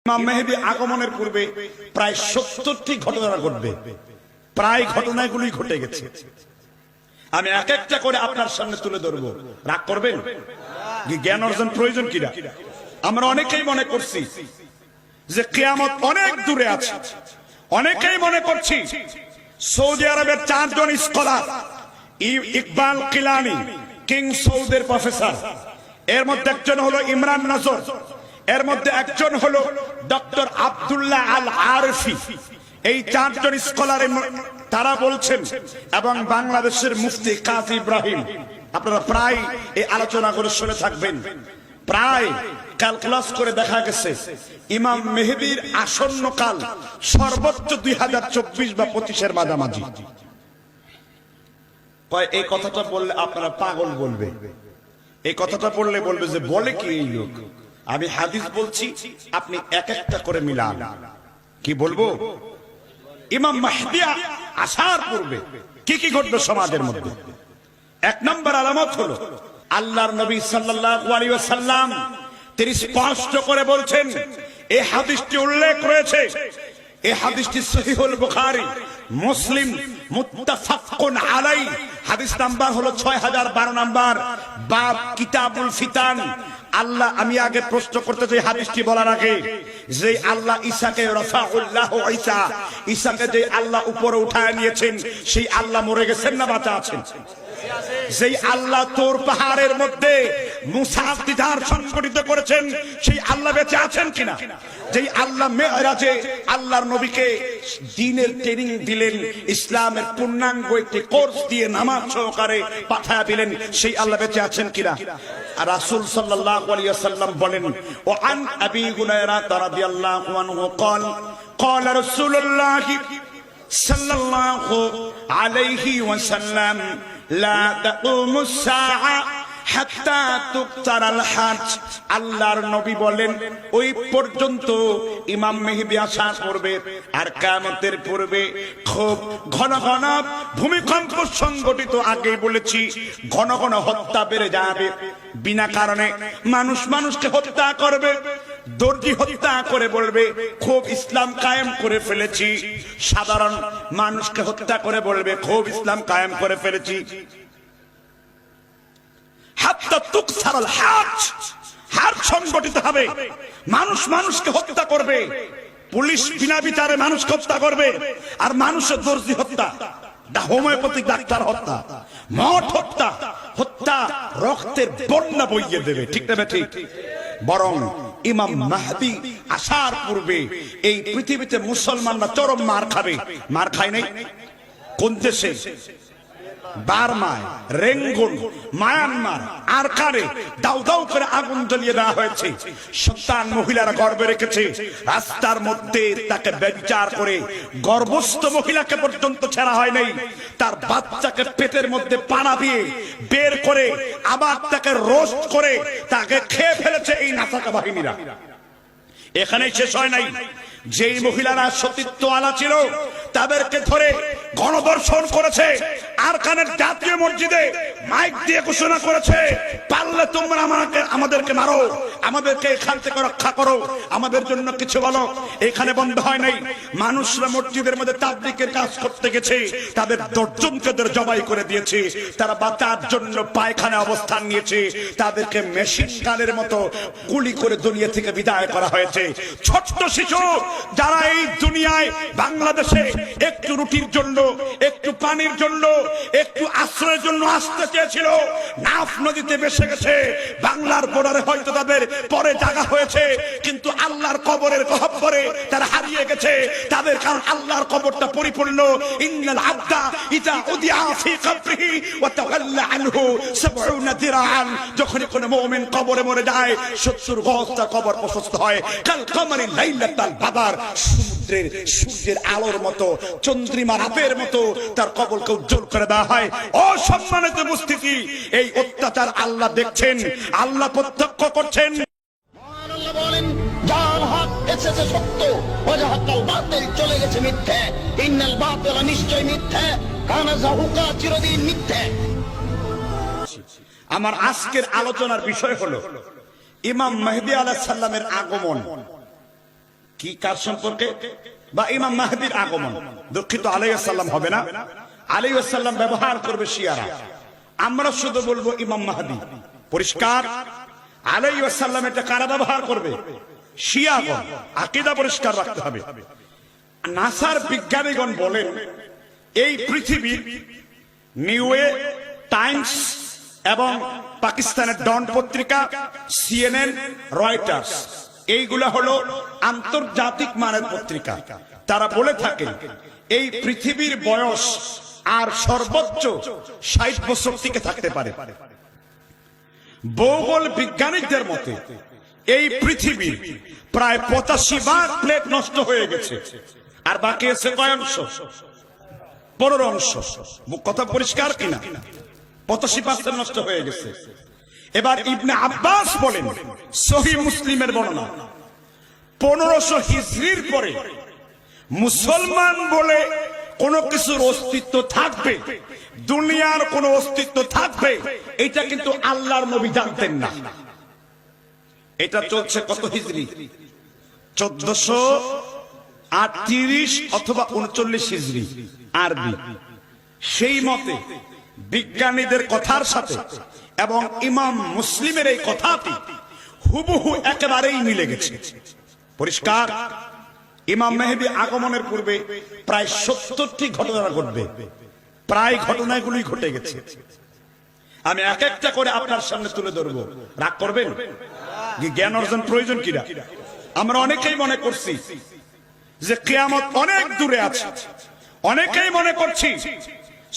ইমাম মেহেদী আগমনের পূর্বে প্রায় ৭০টি ঘটনা ঘটবে। প্রায় ঘটনাগুলি ঘটে গেছে। আমি এক একটা করে আপনার সামনে তুলে ধরবো। রাগ করবেন? জ্ঞান অর্জন প্রয়োজন কিনা? আমরা অনেকেই মনে করছি যে কিয়ামত অনেক দূরে আছে। অনেকেই মনে করছি সৌদি আরবের 4 জন স্কলার, ইকবাল কিলানি, কিং সৌদের প্রফেসর, এর মধ্যে একজন হলো ইমরান নজর, এর মধ্যে একজন হলো ডক্টর আব্দুল্লাহ আল আরফি। এই 4 জন স্কলার তারা বলছেন, এবং বাংলাদেশের মুফতি কাজী ইব্রাহিম, আপনারা প্রায় এই আলোচনা করে শুনে থাকবেন। প্রায় ক্যালকুলাস করে দেখা গেছে ইমাম মেহেদীর আসন্ন কাল সর্বোচ্চ 2024 বা 25-এর মাঝামাঝি। এই কথাটা বললে আপনারা পাগল বলবে, এই কথাটা বললে বলবে যে বলে কি এই লোক। আমি হাদিস বলছি, আপনি এক একটা করে মিলান। কি বলবো? ইমাম মাহদী আসার পূর্বে কি কি ঘটবে সমাজের মধ্যে? 1 নম্বর আলামত হলো আল্লাহর নবী সাল্লাল্লাহু আলাইহি ওয়াসাল্লাম তিনি স্পষ্ট করে বলছেন, এই হাদিসটি উল্লেখ রয়েছে, এই হাদিসটি সহিহুল বুখারী, মুসলিম, মুত্তাফাকুন আলাইহি। হাদিস নাম্বার হলো 6012 নাম্বার, বাব কিতাবুল ফিতান। আল্লাহ, আমি আগে প্রশ্ন করতে চাই হাদিসটি বলার আগে, যে আল্লাহ ঈসাকে রাফাউল্লাহু ঈসা, ঈসাকে যে আল্লাহ উপরে উঠায় নিয়েছেন, সেই আল্লাহ মরে গেছেন না বাঁচা আছেন? যেই আল্লাহ তোর পাহাড়ের মধ্যে মুসা দিদার সংগঠিত করেছেন, সেই আল্লাহ বেঁচে আছেন কিনা? যেই আল্লাহ মেরাজে আল্লাহর নবীকে দ্বীনের ট্রেনিং দিলেন, ইসলামের পূর্ণাঙ্গ একটি কোর্স দিয়ে নামাজ সহকারে পাঠায়া দিলেন, সেই আল্লাহ বেঁচে আছেন কিনা? আর রাসূল সাল্লাল্লাহু আলাইহি ওয়াসাল্লাম বলেন, ওয়া আন আবি হুরায়রা রাদিয়াল্লাহু আনহু قال قال رسول الله صلى الله عليه وسلم لا تقوم الساعة হাত্তা তুকতারাল হাজ। আল্লাহর নবী বলেন, ওই পর্যন্ত ইমাম মেহেদী আসা করবে, আর কিয়ামতের পূর্বে খুব ঘন ঘন ভূমিকম্প সংঘটিত। আগে বলেছি, ঘন ঘন হত্যা বেড়ে যাবে, বিনা কারণে মানুষ মানুষকে হত্যা করবে। দর্জি হত্যা করে বলবে খুব ইসলাম কায়েম করে ফেলেছি, সাধারণ মানুষকে হত্যা করে বলবে খুব ইসলাম কায়েম করে ফেলেছি। হাত্তা তুকসারাল হাজ, হার সংগঠিত হবে, মানুষ মানুষকে হত্যা করবে, পুলিশ বিনা বিচারে মানুষকে হত্যা করবে, আর মানুষের দর্জি হত্যা, হোমিওপ্যাথিক ডাক্তার হত্যা, মঠ হত্যা, হত্যা রক্তের বন্যা বইয়ে দেবে। ঠিক না ঠিক? বরং ইমাম মাহদী আসার পূর্বে এই পৃথিবীতে মুসলমানরা চরম মার খাবে। মার খায় নাই? কোন দেশে? বার্মায়, রেঙ্গুন, মায়ানমার, আরকানে দাউ দাউ করে আগুন জ্বালিয়ে দেওয়া হয়েছে। সন্তান মহিলারা গর্ভে রেখেছে, রাস্তার মধ্যে তাকে ব্যভিচার করে গর্ভস্থ মহিলাকে পর্যন্ত ছেড়া হয় নাই। তার বাচ্চাকে পেটের মধ্যে পানা দিয়ে বের করে আবার তাকে রোস্ট করে তাকে খেয়ে ফেলেছে এই নাসাকা বাহিনীরা। এখানেই শেষ হয় নাই, যেই মহিলারা সতীত্ব আলা ছিল তাদেরকে ধরে গণধর্ষণ করেছে। আরকানের জাতীয় মসজিদে মাইক দিয়ে ঘোষণা করেছে, পারলে তোমরা আমাদেরকে মারো, আমাদেরকে এখান থেকে রক্ষা করো, আমাদের জন্য কিছু বলো। এখানে বন্ধ হয় নাই, মানুষরা মসজিদের মধ্যে তাবলীগের কাজ করতে গেছে, তাদের 10 জনকে জবাই করে দিয়েছে। তারা বাঁচার জন্য পায়খানা অবস্থান নিয়েছে, তাদেরকে মেশিন গানের মতো গুলি করে দুনিয়া থেকে বিদায় করা হয়েছে। ছোট্ট শিশু যারা এই দুনিয়ায় বাংলাদেশে একটু রুটির জন্য, একটু পানির জন্য, একটু আশ্রয়ের জন্য আসতে চেয়েছিল, নাফ নদীতে ভেসে গেছে। বাংলার বর্ডারে হয়তো তাদের পরে জায়গা হয়েছে, কিন্তু আল্লাহর কবরের গহ্বরে তারা হারিয়ে গেছে। তাদের কারণ আল্লাহর কবরটা পরিপূর্ণ। ইন্নাল আবদা ইযা উদিআ ফি কবরিহি ওয়া তাওয়াল্লা আনহু 70 দিরাআন। যখন কোন মুমিন কবরে মরে যায় 70 গজ তার কবর প্রশস্ত হয়। কাল কমারি লাইলাতাল বাদার, সমুদ্রের সূর্যের আলোর মতো, চন্দ্রিমা রাতের মতো তার কবরকে উজ্জ্বল করে দেওয়া হয়। অসম্মানিত উপস্থিতি, এই অত্যাচার আল্লাহ দেখছেন, আল্লাহ প্রত্যক্ষ করছেন। আল্লাহ বলেন, যার হক এসেছে সত্য, ওয়াজাহাকাল বাতিল চলে গেছে মিথ্যে। ইন্নাল বাতিলা নিশ্চয় মিথ্যে, কানা যাহুকা চিরদিন মিথ্যে। আমার আজকের আলোচনার বিষয় হলো ইমাম মেহেদী আলাইহিস সালামের আগমন। কি কার সম্পর্কে? বা ইমাম মাহদির আগমন। দুঃখিত, আলাইহিস সালাম হবে না, আলাইহিস সালাম ব্যবহার করবে শিয়ারা, আমরা শুধু বলবো ইমাম মাহদি। পরিষ্কার? আলাইহিস সালাম এটা কারা ব্যবহার করবে? শিয়াগণ। আকীদা পরিষ্কার রাখতে হবে। নাসার বিজ্ঞানীগণ বলেন এই পৃথিবীর নিউয়ে টাইমস এবং পাকিস্তানের ডন পত্রিকা, সিএনএন, রয়টার্স, এইগুলা হলো আন্তর্জাতিক মানের পত্রিকা। তারা বলে থাকেন এই পৃথিবীর বয়স আর সর্বোচ্চ 60 বছর টিকে থাকতে পারে। ভূগোল বিজ্ঞানীদের মতে এই পৃথিবীর প্রায় 85 ভাগ প্লেট নষ্ট হয়ে গেছে, আর বাকি আছে কয় অংশ? 15 অংশ। কথা পরিষ্কার কিনা? 85% নষ্ট হয়ে গেছে। এবার ইবনে আব্বাস বলেন, সহিহ মুসলিমের বর্ণনা, 1500 হিজরির পরে মুসলমান বলে কোন কিছুর অস্তিত্ব থাকবে, দুনিয়ার কোন অস্তিত্ব থাকবে, এটা কিন্তু আল্লাহর নবী জানতেন না। এটা চলছে কত হিজরি? 1438 অথবা 39 হিজরি আরবি। সেই মতে বিজ্ঞানীদের কথার সাথে এবং ইমাম মুসলিমের এই কথাটি হুবহু একেবারেই মিলে গেছে। পরিষ্কার? ইমাম মেহেদী আগমনের পূর্বে প্রায় 70টি ঘটনা ঘটবে, প্রায় ঘটনাগুলি ঘটে গেছে। আমি এক একটা করে আপনার সামনে তুলে ধরবো, রাগ করবেন? জ্ঞান অর্জন প্রয়োজন কিনা? আমরা অনেকেই মনে করছি যে কিয়ামত অনেক দূরে আছে, অনেকেই মনে করছি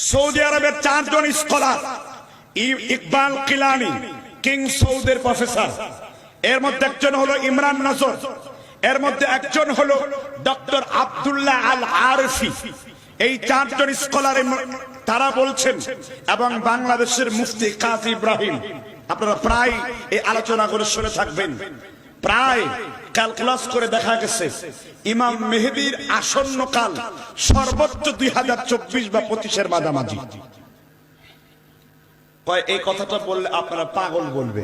সৌদি আরবের 4 জন স্কলার, ইকবাল কিলানি, কিং সৌদের প্রফেসর, এর মধ্যে একজন হলো ইমরান নজর, এর মধ্যে একজন হলো ডক্টর আব্দুল্লাহ আল আরফি, এই 4 জন স্কলার তারা বলছেন, এবং বাংলাদেশের মুফতি কাজী ইব্রাহিম, আপনারা প্রায় এই আলোচনা করে শুনে থাকবেন, প্রায় ক্যালকুলাস করে দেখা গেছে ইমাম মেহেদীর আসন্ন কাল সর্বোচ্চ 2024 বা 25-এর মাঝামাঝি। এই কথাটা বললে আপনারা পাগল বলবে,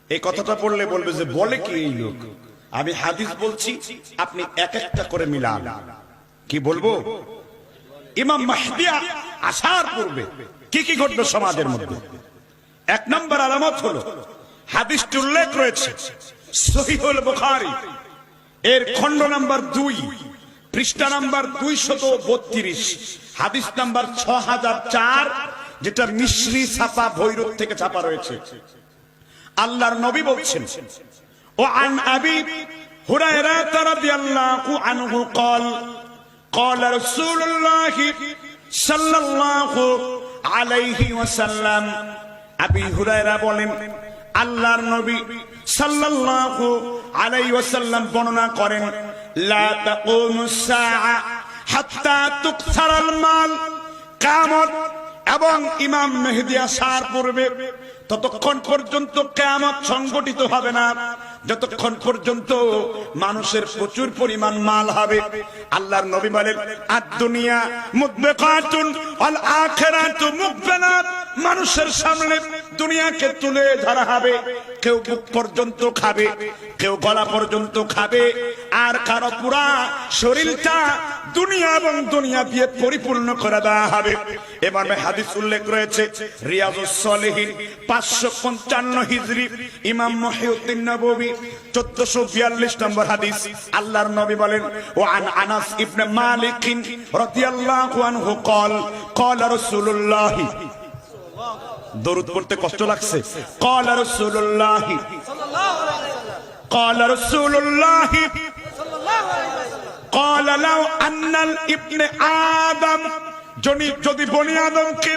এই কথাটা বললে বলবে যে বলে কি এই লোক। আমি হাদিস বলছি, আপনি এক একটা করে মিলান। কি বলবো? ইমাম মাহদী আসার পূর্বে কি কি ঘটবে সমাজের মধ্যে? 1 নম্বর আলামত হলো, হাদিসটি উল্লেখ রয়েছে সহিহুল বুখারী এর খণ্ড নাম্বার 2, পৃষ্ঠা নাম্বার 232, হাদিস নাম্বার 6004, যেটা মিশরি ছাপা ভৈরব থেকে ছাপা রয়েছে। আল্লাহর নবী বলছেন, ও আন আবি হুরায়রা রাদিয়াল্লাহু আনহু قال قال رسول الله صلى الله عليه وسلم, আবি হুরায়রা বলেন আল্লাহর নবী সাল্লাল্লাহু আলাইহি ওয়াসাল্লাম বর্ণনা করেন, লা তাকুমুস সাআ হাত্তা তুকসারাল মাল, কিয়ামত এবং ইমাম মেহেদী আসার পূর্বে ততক্ষণ পর্যন্ত কিয়ামত সংগঠিত হবে না যতক্ষণ পর্যন্ত মানুষের প্রচুর পরিমাণ মাল হবে। আল্লাহর নবী বলেন, আদ-দুনিয়া মুদবিকাতুন ওয়াল আখিরাতু মুকবালাত, মানুষের সামনে দুনিয়াকে তুলে ধরা হবে, কেউ বুক পর্যন্ত খাবে, কেউ গলা পর্যন্ত খাবে, আর কারো পুরা শরীরটা দুনিয়া এবং দুনিয়া দিয়ে পরিপূর্ণ করে দেওয়া হবে। এবার হাদিস উল্লেখ রয়েছে রিয়াজুস সলিহিন 555 হিজরি, ইমাম মুহিউদ্দিন নববী 1442 নম্বর হাদিস। আল্লাহর নবী বলেন, ও আন আনাস ইবনে মালিক রাদিয়াল্লাহু আনহু قال قال رسول الله, দরুদ পড়তে কষ্ট লাগছে, قال رسول الله قال رسول الله قال لو ان الابن آدم, যদি বনি আদমকে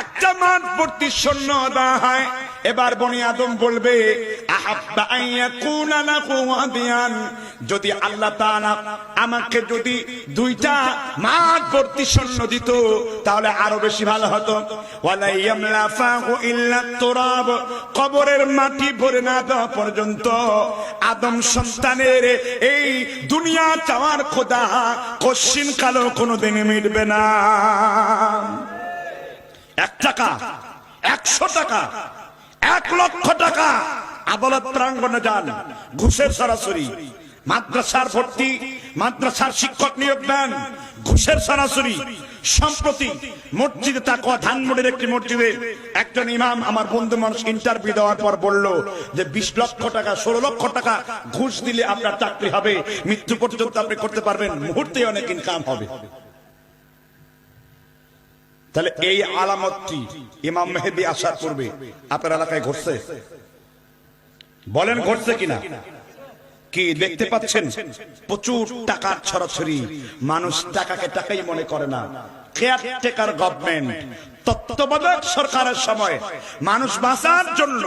একটা মাঠ ভর্তি স্বর্ণ দেওয়া হয়, এবার বনি আদম বলবে, আহাব্বা আন ইয়াকুনা লাহু ওয়াদিয়ান, যদি আল্লাহ তাআলা আমাকে যদি 2টা মাঠ ভর্তি স্বর্ণ দিত তাহলে আরো বেশি ভালো হতো। ওয়ালা ইয়ামলা ফাহু ইল্লা তুরাব, কবরের মাটি ভরে না দেওয়া পর্যন্ত আদম সন্তানের এই দুনিয়া চাওয়ার খোদা কশিন কালো কোনোদিন মিটবে না। 1 টাকা, 100 টাকা, 1 লক্ষ টাকা আদালত প্রাঙ্গণে যান, ঘুষের সরাসরি মাদ্রাসার ভর্তি, মাদ্রাসার শিক্ষক নিয়োগ দেন, ঘুষের সরাসরি। সম্প্রতি মসজিদে তাকওয়া ধানমন্ডির একটি মসজিদে একজন ইমাম আমার বন্ধু মানুষ ইন্টারভিউ দেওয়ার পর বলল যে 20 লক্ষ টাকা 16 লক্ষ টাকা ঘুষ দিলে আপনার চাকরি হবে, মৃত্যু পর্যন্ত আপনি করতে পারবেন, মুহূর্তে অনেক ইনকাম হবে। তাহলে এই আলামতটি ইমাম মেহেদী আসার পূর্বে আপনার এলাকায় ঘটছে? বলেন ঘটছে কিনা? কি দেখতে পাচ্ছেন? প্রচুর টাকার ছড়াছড়ি। মানুষ টাকাকে টাকাই মনে করে না। কেয়ারটেকার গভর্নমেন্ট, তত্ত্বাবধায়ক সরকারের সময় মানুষ বাঁচার জন্য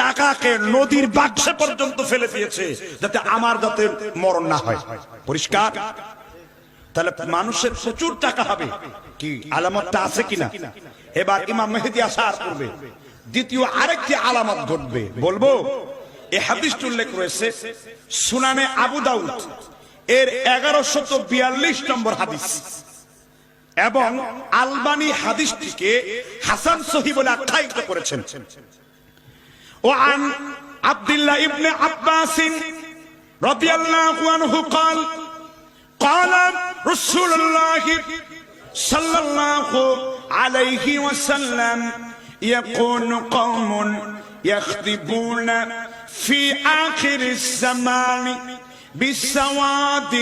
টাকাকে নদীর বাক্সে পর্যন্ত ফেলে দিয়েছে, যাতে আমার যাতে মরণ না হয়। পরিষ্কার? তাহলে মানুষের প্রচুর টাকা হবে, কি আলামতটা আছে কিনা? এবার ইমাম মেহেদী আসার পূর্বে দ্বিতীয় আরেকটি আলামত ঘটবে, বলবো। এই হাদিসটি উল্লেখ রয়েছে সুনানে আবু দাউদ এর 1142 নম্বর হাদিস, এবং আলবানী হাদিসটিকে হাসান সহিহ বলে আখ্যায়িত করেছেন। ও আন আব্দুল্লাহ ইবনে আব্বাস রাদিয়াল্লাহু আনহু قال قال رسول الله صلى الله عليه وسلم يكون قوم يخطبون في آخر الزمان بالسواد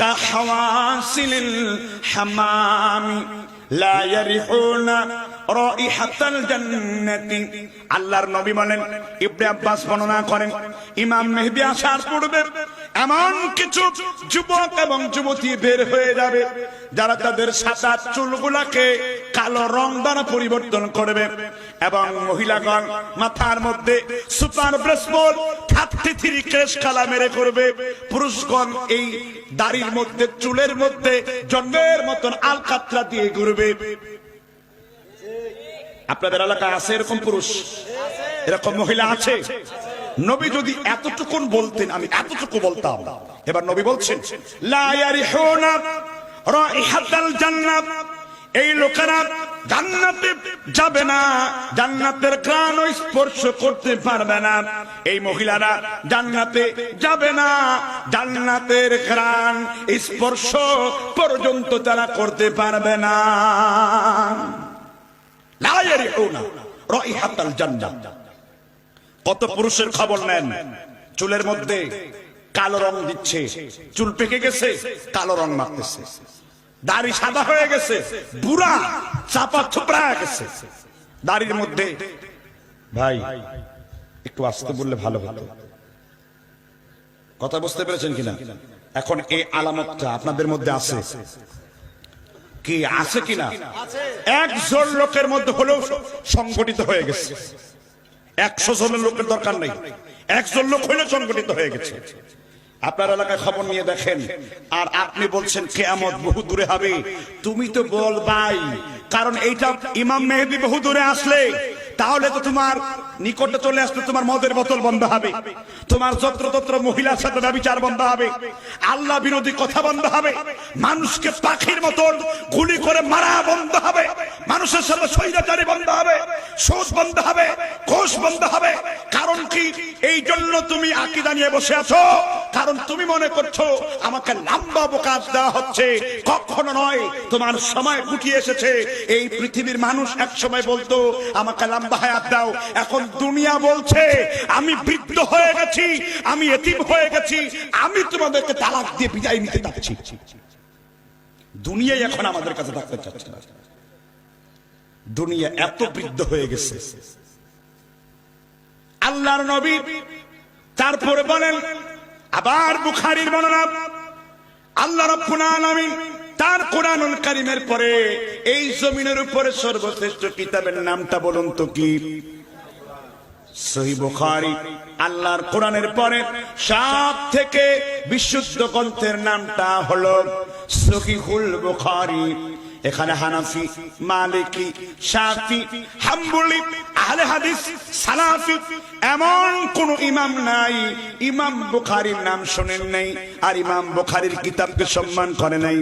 كحواصل الحمام لا يريحون رائحة الجنة। আল্লাহর নবী বলেন, ইবনে আব্বাস বর্ণনা করেন, ইমাম মেহেদী আসার পূর্বে এমন কিছু যুবক এবং যুবতী বের হয়ে যাবে যারা তাদের সাদা চুলগুলাকে কালো রং দ্বারা পরিবর্তন করবে, এবং মহিলাগণ মাথার মধ্যে সুপার ব্রেসবল 33 কেশ কালা মেরে করবে। পুরুষগণ এই দাড়ির মধ্যে চুলের মধ্যে জন্মের মতন আলকাতরা দিয়ে ঘুরবে। আপনাদের এলাকায় আছে এরকম পুরুষ, এরকম মহিলা আছে? নবী যদি এতটুকুন বলতেন, আমি এতটুকু বলতাম। এবার নবী বলছেন, লা ইয়ারিহুনা রাইহাতাল জান্নাত, এই লোকেরা জান্নাতে যাবে না, জান্নাতের ঘ্রাণ স্পর্শ করতে পারবে না। এই মহিলারা জান্নাতে যাবে না, জান্নাতের ঘ্রাণ স্পর্শ পর্যন্ত তারা করতে পারবে না। লা ইয়ারিহুনা রাইহাতাল জান্নাত। কত পুরুষের খবর নেন, চুলের মধ্যে কালো রং দিচ্ছে, চুল পেকে গেছে কালো রং মাখতেছে, দাড়ি সাদা হয়ে গেছে, বুড়া চাপা থুপড়া গেছে দাড়ির মধ্যে। ভাই একটু আস্তে বললে ভালো হতো, কথা বুঝতে পেরেছেন কিনা? এখন এই আলামতটা আপনাদের মধ্যে আছে কি? আছে কিনা? একজন লোকের মধ্যে হলেও সংগঠিত হয়ে গেছে। 100 জনের লোকের দরকার নেই, একজন লোক হইলে সংগঠিত হয়ে গেছে। আপনার এলাকায় খবর নিয়ে দেখেন, আর আপনি বলছেন কিয়ামত বহু দূরে হবে। তুমি তো বলবাই, কারণ এইটা ইমাম মেহেদী বহু দূরে আসলে তাহলে তো তোমার নিকটে চলে আসলে তোমার মদের বোতল বন্ধ হবে, তোমার যত্রতত্র মহিলার সাথে ব্যভিচার বন্ধ হবে, আল্লাহ বিরোধী কথা বন্ধ হবে, মানুষকে পাখির মতন গুলি করে মারা বন্ধ হবে, মানুষের সাথে স্বৈরাচারী বন্ধ হবে, সুদ বন্ধ হবে, ঘুষ বন্ধ হবে। কারণ কি? এই জন্য তুমি আকীদা নিয়ে বসে আছো, কারণ তুমি মনে করছো আমাকে লম্বা অবকাশ দেওয়া হচ্ছে। কখনো নয়, তোমার সময় গুটিয়ে এসেছে। এই পৃথিবীর মানুষ এক সময় বলতো আমাকে লম্বা হায়াত দাও, এখন দুনিয়া বলছে আমি বৃদ্ধ হয়ে গেছি, আমি এতিম হয়ে গেছি, আমি তোমাদেরকে তালাক দিয়ে বিদায় নিতে চাচ্ছি। দুনিয়াই এখন আমাদের কাছে থাকতে চাচ্ছে না, দুনিয়া এত বৃদ্ধ হয়ে গেছে। আল্লাহর নবী তারপরে বলেন, আবার বুখারীর বর্ণনা, আল্লাহ রাব্বুল আলামিন তার কোরআনুল কারীমের পরে এই জমিনের উপরে সর্বশ্রেষ্ঠ কিতাবের নামটা বলুন তো কি? সহিহ বুখারী। আল্লাহর কোরআনের পরে সব থেকে বিশুদ্ধ গ্রন্থের নামটা হলো সহিহুল বুখারী। এখানে হানাফি, মালিকি, শাফি, হাম্বলি, আহলে হাদিস, সালাফি এমন কোন ইমাম নাই ইমাম বুখারীর নাম শুনেন নাই আর ইমাম বুখারীর কিতাবকে সম্মান করে নাই।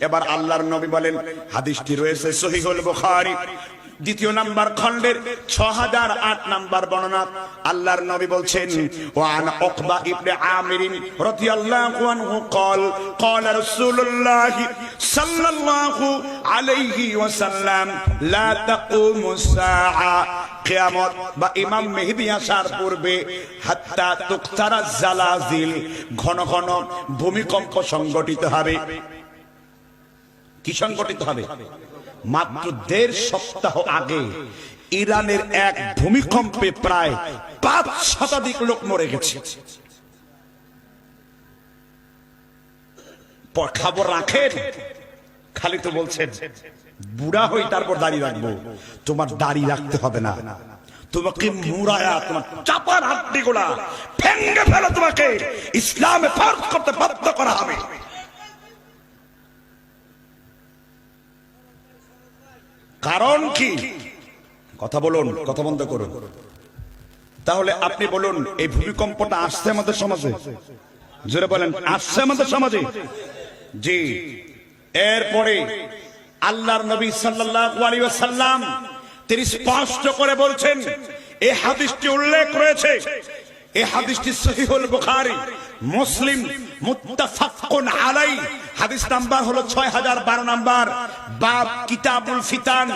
এবার আল্লাহর নবী বলেন, হাদিসটি রয়েছে সহিহুল বুখারী, দ্বিতীয় নাম্বার খণ্ডের 6008 নাম্বার বর্ণনা আল্লাহর নবী বলছেন ওয়ান উকবা ইবনে আমির রাদিয়াল্লাহু আনহু قال قال رسول الله صلى الله عليه وسلم لا تقوم الساعه কিয়ামত বা ইমাম মেহেদী আসার পূর্বে হাত্তা তুকতারা জালাজিল ঘন ঘন ভূমিকম্প সংঘটিত হবে। কি সংঘটিত হবে? মাত্র 1.5 সপ্তাহ আগে ইরানের এক ভূমিকম্পে প্রায় 5 শতাধিক লোক মরে গেছে। খবর রাখেন, খালি তো বলছেন বুড়া হই তারপর দাড়ি রাখবো। তোমার দাড়ি রাখতে হবে না, তোমাকে মুরায়া তোমার চাপার হাড্ডিগুলা ভেঙে ফেলে তোমাকে ইসলামে ফরজ করতে বাধ্য করা হবে। কারণ কি? কথা বলুন, কথা বন্ধ করুন। তাহলে আপনি বলুন, এই ভূমিকম্পটা আসছে আমাদের সমাজে? জোরে বলেন, আসছে আমাদের সমাজে? জি। এরপরে আল্লাহর নবী সাল্লাল্লাহু আলাইহি ওয়াসাল্লাম তিনি স্পষ্ট করে বলছেন, এই হাদিসটি উল্লেখ রয়েছে, এই হাদিসটি সহিহুল বুখারী, মুসলিম, মুত্তাফাকুন আলাই। হাদিস নাম্বার হলো 6012 নাম্বার, বাব কিতাবুল ফিতান।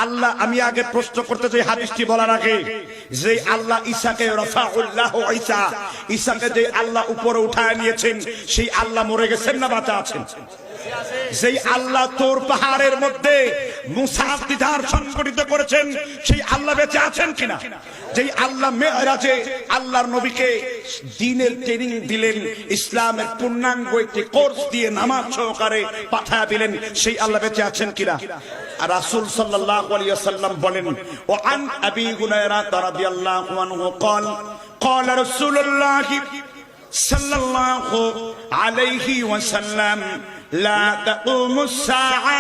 আল্লাহ, আমি আগে প্রশ্ন করতে চাই হাদিসটি বলার আগে, যে আল্লাহ ঈসাকে রাফাউল্লাহু ঈসা, ঈসাকে যে আল্লাহ উপরে উঠায় নিয়েছেন, সেই আল্লাহ মরে গেছেন না বাঁচা আছেন? যেই আল্লাহ তোর পাহাড়ের মধ্যে মুসাফ দিদার সংগঠিত করেছেন, সেই আল্লাহ বেঁচে আছেন কিনা? যেই আল্লাহ মেরাজে আল্লাহর নবীকে দ্বীনের ট্রেনিং দিলেন, ইসলামের পূর্ণাঙ্গ একটি কোর্স দিয়ে নামাজ সহকারে পাঠায়া দিলেন, সেই আল্লাহ বেঁচে আছেন কিনা? আর রাসূল সাল্লাল্লাহু আলাইহি ওয়াসাল্লাম বলেন, ও আন আবি হুরায়রা রাদিয়াল্লাহু আনহু قال قال رسول الله صلى الله عليه وسلم لا تقوم الساعة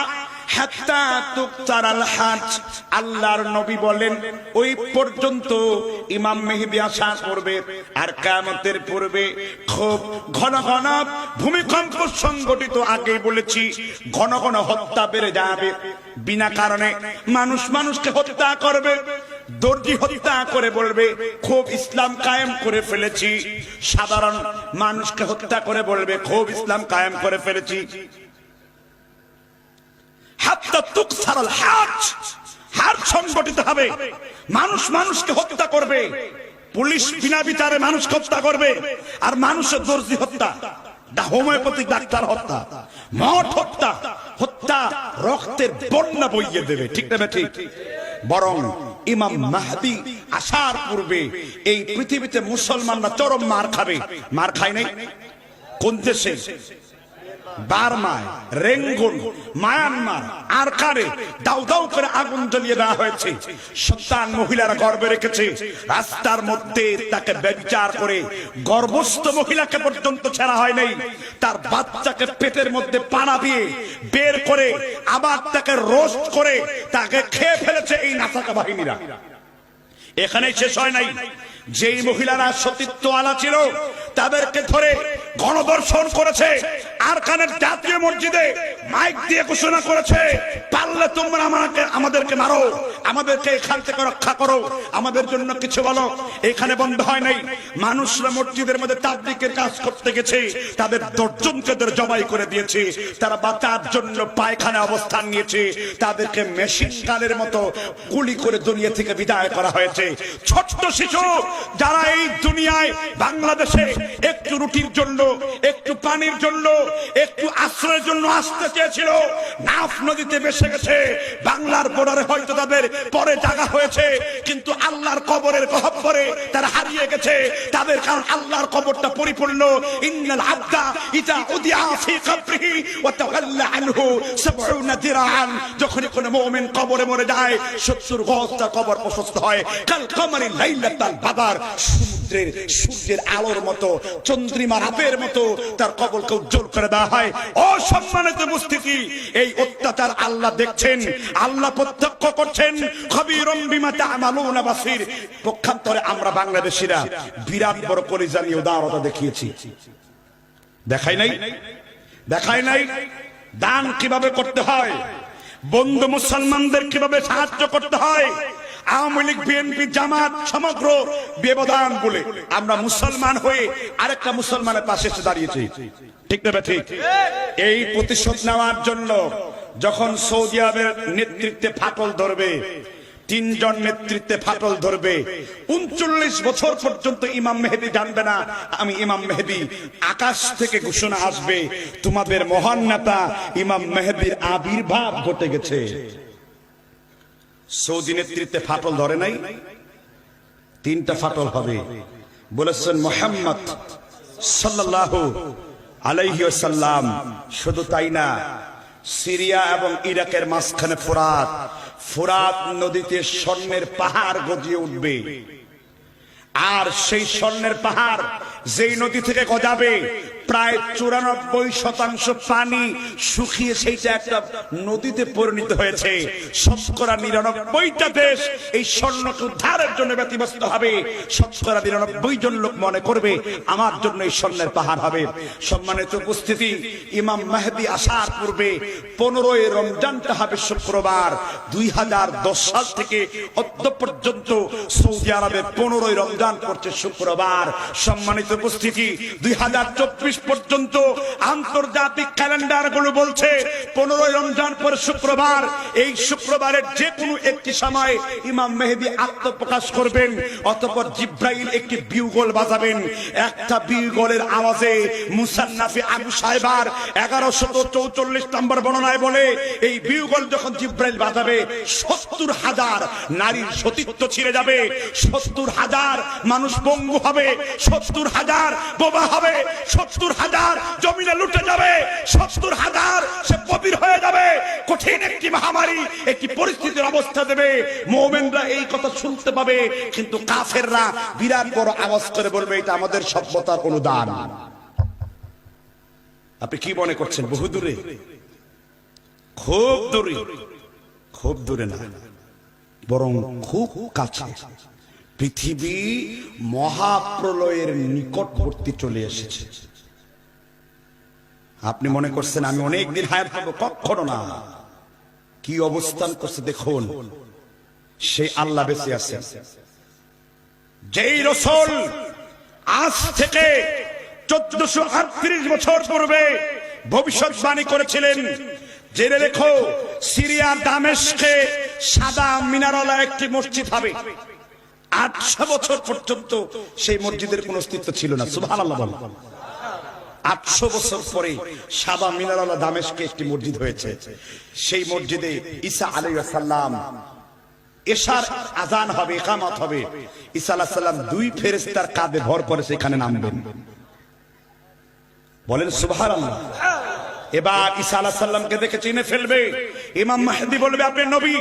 হাত্তা তুকতারাল হাজ। আল্লাহর নবী বলেন, ওই পর্যন্ত ইমাম মেহেদী আসা করবে, আর কিয়ামতের পূর্বে খুব ঘন ঘন ভূমিকম্প সংঘটিত। আগে বলেছি, ঘন ঘন হত্যা বেড়ে যাবে, বিনা কারণে মানুষ মানুষকে হত্যা করবে। দর্জি হত্যা করে বলবে খুব ইসলাম কায়েম করে ফেলেছি, সাধারণ মানুষকে হত্যা করে বলবে খুব ইসলাম কায়েম করে ফেলেছি। হাত্তা তুকসারাল হাজ, হাজ সংগঠিত হবে, মানুষ মানুষকে হত্যা করবে, পুলিশ বিনা বিচারে মানুষকে হত্যা করবে, আর মানুষের দর্জি হত্যা, হোমিওপ্যাথিক ডাক্তার হত্যা, মঠ হত্যা, হত্যা রক্তের বন্যা বইয়ে দেবে। ঠিক না ঠিক? বরং ইমাম মাহদী আসার পূর্বে এই পৃথিবীতে মুসলমানরা চরম মার খাবে। মার খায় নাই? কোন দেশে? বার্মায়, রেঙ্গুন, মায়ানমার, আর কারে দাউ দাউ করে আগুন জ্বালিয়ে দেওয়া হয়েছে। সন্তান মহিলারা গর্ভে রেখেছে, রাস্তার মধ্যে তাকে ব্যভিচার করে গর্ভস্থ মহিলাকে পর্যন্ত ছাড়া হয় নাই, তার বাচ্চাকে পেটের মধ্যে পানা দিয়ে বের করে আবার তাকে রোস্ট করে তাকে খেয়ে ফেলেছে এই নাসাকা বাহিনীরা। এখানেই শেষ হয় নাই, যেই মহিলারা সতীত্ব আলা ছিল তাদেরকে ধরে গণধর্ষণ করেছে, আরকানের জাতীয় মসজিদে মাইক দিয়ে ঘোষণা করেছে, পারলে তোমরা আমাদেরকে মারো, আমাদেরকে এখান থেকে রক্ষা করো, আমাদের জন্য কিছু বলো। এখানে বন্ধ হয় নাই, মানুষরা মসজিদের মধ্যে তাবলীগের কাজ করতে গেছে, তাদের 10 জনকে জবাই করে দিয়েছে, তারা বাঁচার জন্য পায়খানা অবস্থান নিয়েছে, তাদেরকে মেশিন গানের মতো গুলি করে দুনিয়া থেকে বিদায় করা হয়েছে। ছোট্ট শিশু যারা এই দুনিয়ায় বাংলাদেশে একটু রুটির জন্য, একটু পানির জন্য, একটু আশ্রয়ের জন্য আসতে চেয়েছিল, নাফ নদীতে ভেসে গেছে। বাংলার বর্ডারে হয়তো তাদের পরে জায়গা হয়েছে, কিন্তু আল্লাহর কবরের গহ্বরে তারা হারিয়ে গেছে। তাদের কারণ আল্লাহর কবরটা পরিপূর্ণ। ইন্নাল আবদা ইজা উদিয়া ফি কবরিহি ওয়া তাওয়াল্লা আনহু 70 দিরান। যখন কোন মুমিন কবরে মরে যায় 70 গজ তার কবর প্রশস্ত হয়। কাল কমারি লাইলাতাল বাদার, সমুদ্রের সূর্যের আলোর মতো, চন্দ্রিমা রাতের মতো তার কবরকে উজ্জ্বল করে দেওয়া হয়। অসম্মানিত উপস্থিতি, এই অত্যাচার আল্লাহ দেখছেন, আল্লাহ প্রত্যক্ষ করছেন। খবীরুম বিমা তা'মালুনা বাসীর। পক্ষান্তরে আমরা বাংলাদেশিরা বিরাট বড় কলিজা নিয়ে উদারতা দেখিয়েছি। দেখাই নাই? দেখাই নাই দান কিভাবে করতে হয়, বন্ধু মুসলমানদের কিভাবে সাহায্য করতে হয়, আওয়ামী লীগ বিএনপি জামাত সমগ্র ব্যবধান বলে আমরা মুসলমান হয়ে আরেকটা মুসলমানের পাশে এসে দাঁড়িয়েছি। ঠিক না ঠিক? এই প্রতিশোধ নেওয়ার জন্য যখন সৌদি আরবের নেতৃত্বে ফাটল ধরবে, 3 জন নেতৃত্বে ফাটল ধরবে, 39 বছর পর্যন্ত ইমাম মেহেদী জানবে না আমি ইমাম মেহেদী। আকাশ থেকে ঘোষণা আসবে তোমাদের মহান নেতা ইমাম মেহেদীর আবির্ভাব ঘটে গেছে। সৌদি নেতৃত্বে ফাটল ধরে নাই, 3টা ফাটল হবে বলেছেন মুহাম্মদ সাল্লাল্লাহু আলাইহি ওয়াসাল্লাম। শুধু তাই না, সিরিয়া এবং ইরাকের মাঝখানে ফোরাত নদীতে স্বর্ণের পাহাড় গজিয়ে উঠবে। আর সেই স্বর্ণের পাহাড় যেই নদী থেকে গজাবে প্রায় 94% পানি শুকিয়ে সেইটা একটা নদীতে পরিণত হয়েছে। শতকরা 99টা দেশ এই স্বর্ণকে উদ্ধারের জন্য ব্যতিব্যস্ত হবে। শতকরা 99 জন লোক মনে করবে আমার জন্য এই স্বর্ণের পাহাড় হবে। সম্মানিত উপস্থিতি, ইমাম মেহেদী আসার পূর্বে 15ই রমজানটা হবে শুক্রবার। 2010 সাল থেকে অদ্য পর্যন্ত সৌদি আরবে 15ই রমজান পড়ছে শুক্রবার। সম্মানিত উপস্থিতি, 2024 পর্যন্ত আন্তর্জাতিক ক্যালেন্ডার গুলো বলছে 15ই রমজান পর শুক্রবার। এই শুক্রবারের যে কোনো একটি সময় ইমাম মেহেদী আত্মপ্রকাশ করবেন। অতঃপর জিব্রাইল একটি বিউগল বাজাবেন। একটা বিউগলের আওয়াজে মুসান্নাফে আবু সাইবার 1144 নম্বর বর্ণনায় বলে এই বিউগল যখন জিব্রাইল বাজাবে 70,000 নারীর সতীত্ব ছিঁড়ে যাবে, 70,000 মানুষ পঙ্গু হবে, 70,000 বোবা হবে, 70,000 জমিনে লুটে যাবে, 70,000 সে পবির হয়ে যাবে। কঠিন একটি মহামারী একটি পরিস্থিতির অবস্থা দেবে। মুমিনরা এই কথা শুনতে পাবে, কিন্তু কাফেররা বিরাট বড় আওয়াজ করে বলবে এটা আমাদের সভ্যতার অনুদান। আপনি কি মনে করছেন বহু দূরে? খুব দূরে, খুব দূরে না, বরং খুব কাছে। পৃথিবী মহাপ্রলয়ের নিকটবর্তী চলে এসেছে। আপনি মনে করছেন আমি অনেকদিন হায়াত পাবো? কখনো না। কি অবস্থান করছে দেখুন। সেই আল্লাহ বেঁচে আছে, যেই রাসূল আজ থেকে 1438 বছর পূর্বে ভবিষ্যৎবাণী করেছিলেন। জেনে রেখো, সিরিয়ার দামেস্কে সাদা মিনারওয়ালা একটি মসজিদ হবে। 800 বছর পর্যন্ত সেই মসজিদের কোন অস্তিত্ব ছিল না। সুবহানাল্লাহ বলেন। 800 বছর পরে সাদা মিনারওয়ালা দামেস্কে একটি মসজিদ হয়েছে। সেই মসজিদে ঈসা আলাইহিস সালাম এশার আযান হবে, ইকামত হবে। ঈসা আলাইহিস সালাম 2 ফেরেশতার কাঁধে ভর করে সেখানে নামবেন। বলেন সুবহানাল্লাহ। এবার ঈসা আলাইহিস সালামকে দেখে চিনে ফেলবে। ইমাম মেহেদী বলবে আপনি নবী,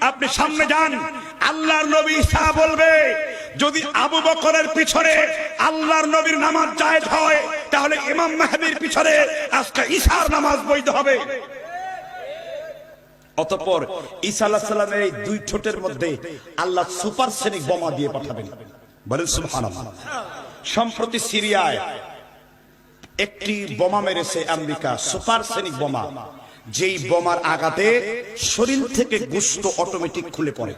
আপনি সামনে যান। আল্লাহর নবী ঈসা বলবে যদি আবু বকরের পিছনে আল্লাহর নবীর নামাজ জায়েজ হয় তাহলে ইমাম মেহেদীর পিছনে আজকে ঈসার নামাজ বৈধ হবে। অতঃপর ঈসা আলাইহিস সালামের এই 2 ঠোঁটের মধ্যে আল্লাহ সুপারসনিক বোমা দিয়ে পাঠাবেন। বলেন সুবহানাল্লাহ। সম্প্রতি সিরিয়ায় একটি বোমা মেরেছে আমেরিকা, সুপারসনিক বোমা। যেই বোমার আঘাতে শরীর থেকে গোশত অটোমেটিক খুলে পড়ে।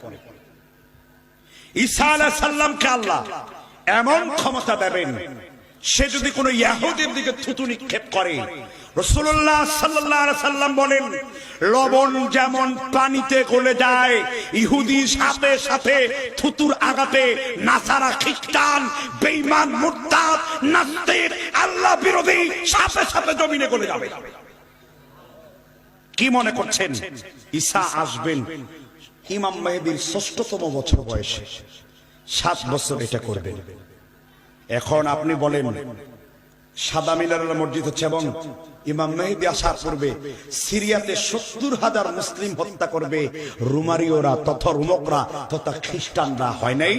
ঈসা আলাইহিস সালামকে আল্লাহ এমন ক্ষমতা দেবেন, সে যদি কোনো ইহুদির দিকে থুতু নিক্ষেপ করে, রাসূলুল্লাহ সাল্লাল্লাহু আলাইহি সাল্লাম বলেন লবণ যেমন পানিতে গলে যায়, ইহুদি সাথে সাথে থুতুর আঘাতে নাসারা, খ্রিস্টান, বেঈমান, মুরতাদ, নাস্তিক, আল্লাহ বিরোধী সাথে সাথে জমিনে গলে যাবে। কি মনে করছেন ঈসা আসবেন ইমাম মেহেদীর 6ষ্ঠতম বছর বয়সে? 7 বছর এটা করবেন। এখন আপনি বলেন সাদা মিনারের মসজিদ হচ্ছে এবং ইমাম মেহেদী আসার পূর্বে সিরিয়াতে 70,000 মুসলিম হত্যা করবে রোমারিয়রা তথা রোমকরা তথা খ্রিস্টানরা, হয় নাই?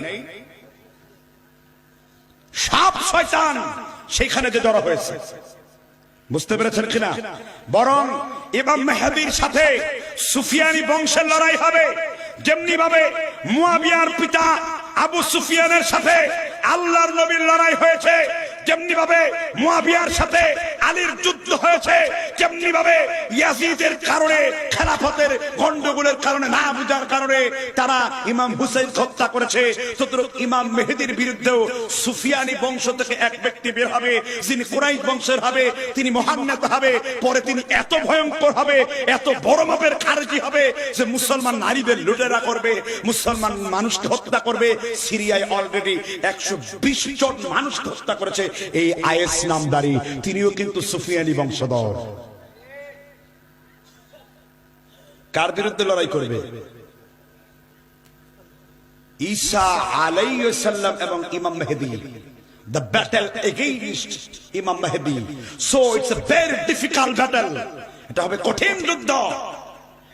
সব শয়তান সেখানে যে জড়ো হয়েছে, বুঝতে পেরেছেন কিনা? বরং ইমাম মেহেদীর সাথে সুফিয়ানি বংশের লড়াই হবে। যেমনি ভাবে মুয়াবিয়ার পিতা আবু সুফিয়ানের সাথে আল্লাহর নবীর লড়াই হয়েছে, যেমনি ভাবে মুয়াবিয়ার সাথে আলীর যুদ্ধ হয়েছে, যেমনি ভাবে ইয়াজিদের কারণে, খেলাফতের গন্ডগোলের কারণে, না বুঝার কারণে তারা ইমাম হুসাইন হত্যা করেছে, সুতরাং ইমাম মেহেদীর বিরুদ্ধেও সুফিয়ানি বংশ থেকে এক ব্যক্তি বের হবে, যিনি কুরাইশ বংশের হবে, তিনি মহান নেতা হবে, পরে তিনি এত ভয়ঙ্কর হবে, এত বড় মাপের খারেজি হবে যে মুসলমান নারীদের লুটেরা করবে, মুসলমান মানুষকে হত্যা করবে। সিরিয়ায় অলরেডি 120 জন মানুষকে হত্যা করেছে এই আইএস নামদারি, তিনিও কিন্তু সুফিয়ানি বংশধর। কার বিরুদ্ধে লড়াই করবে? ঈসা আলাইহিস সালাম এবং ইমাম মেহেদী। The battle against Imam Mahdi. So it's a very difficult battle. এটা হবে কঠিন যুদ্ধ।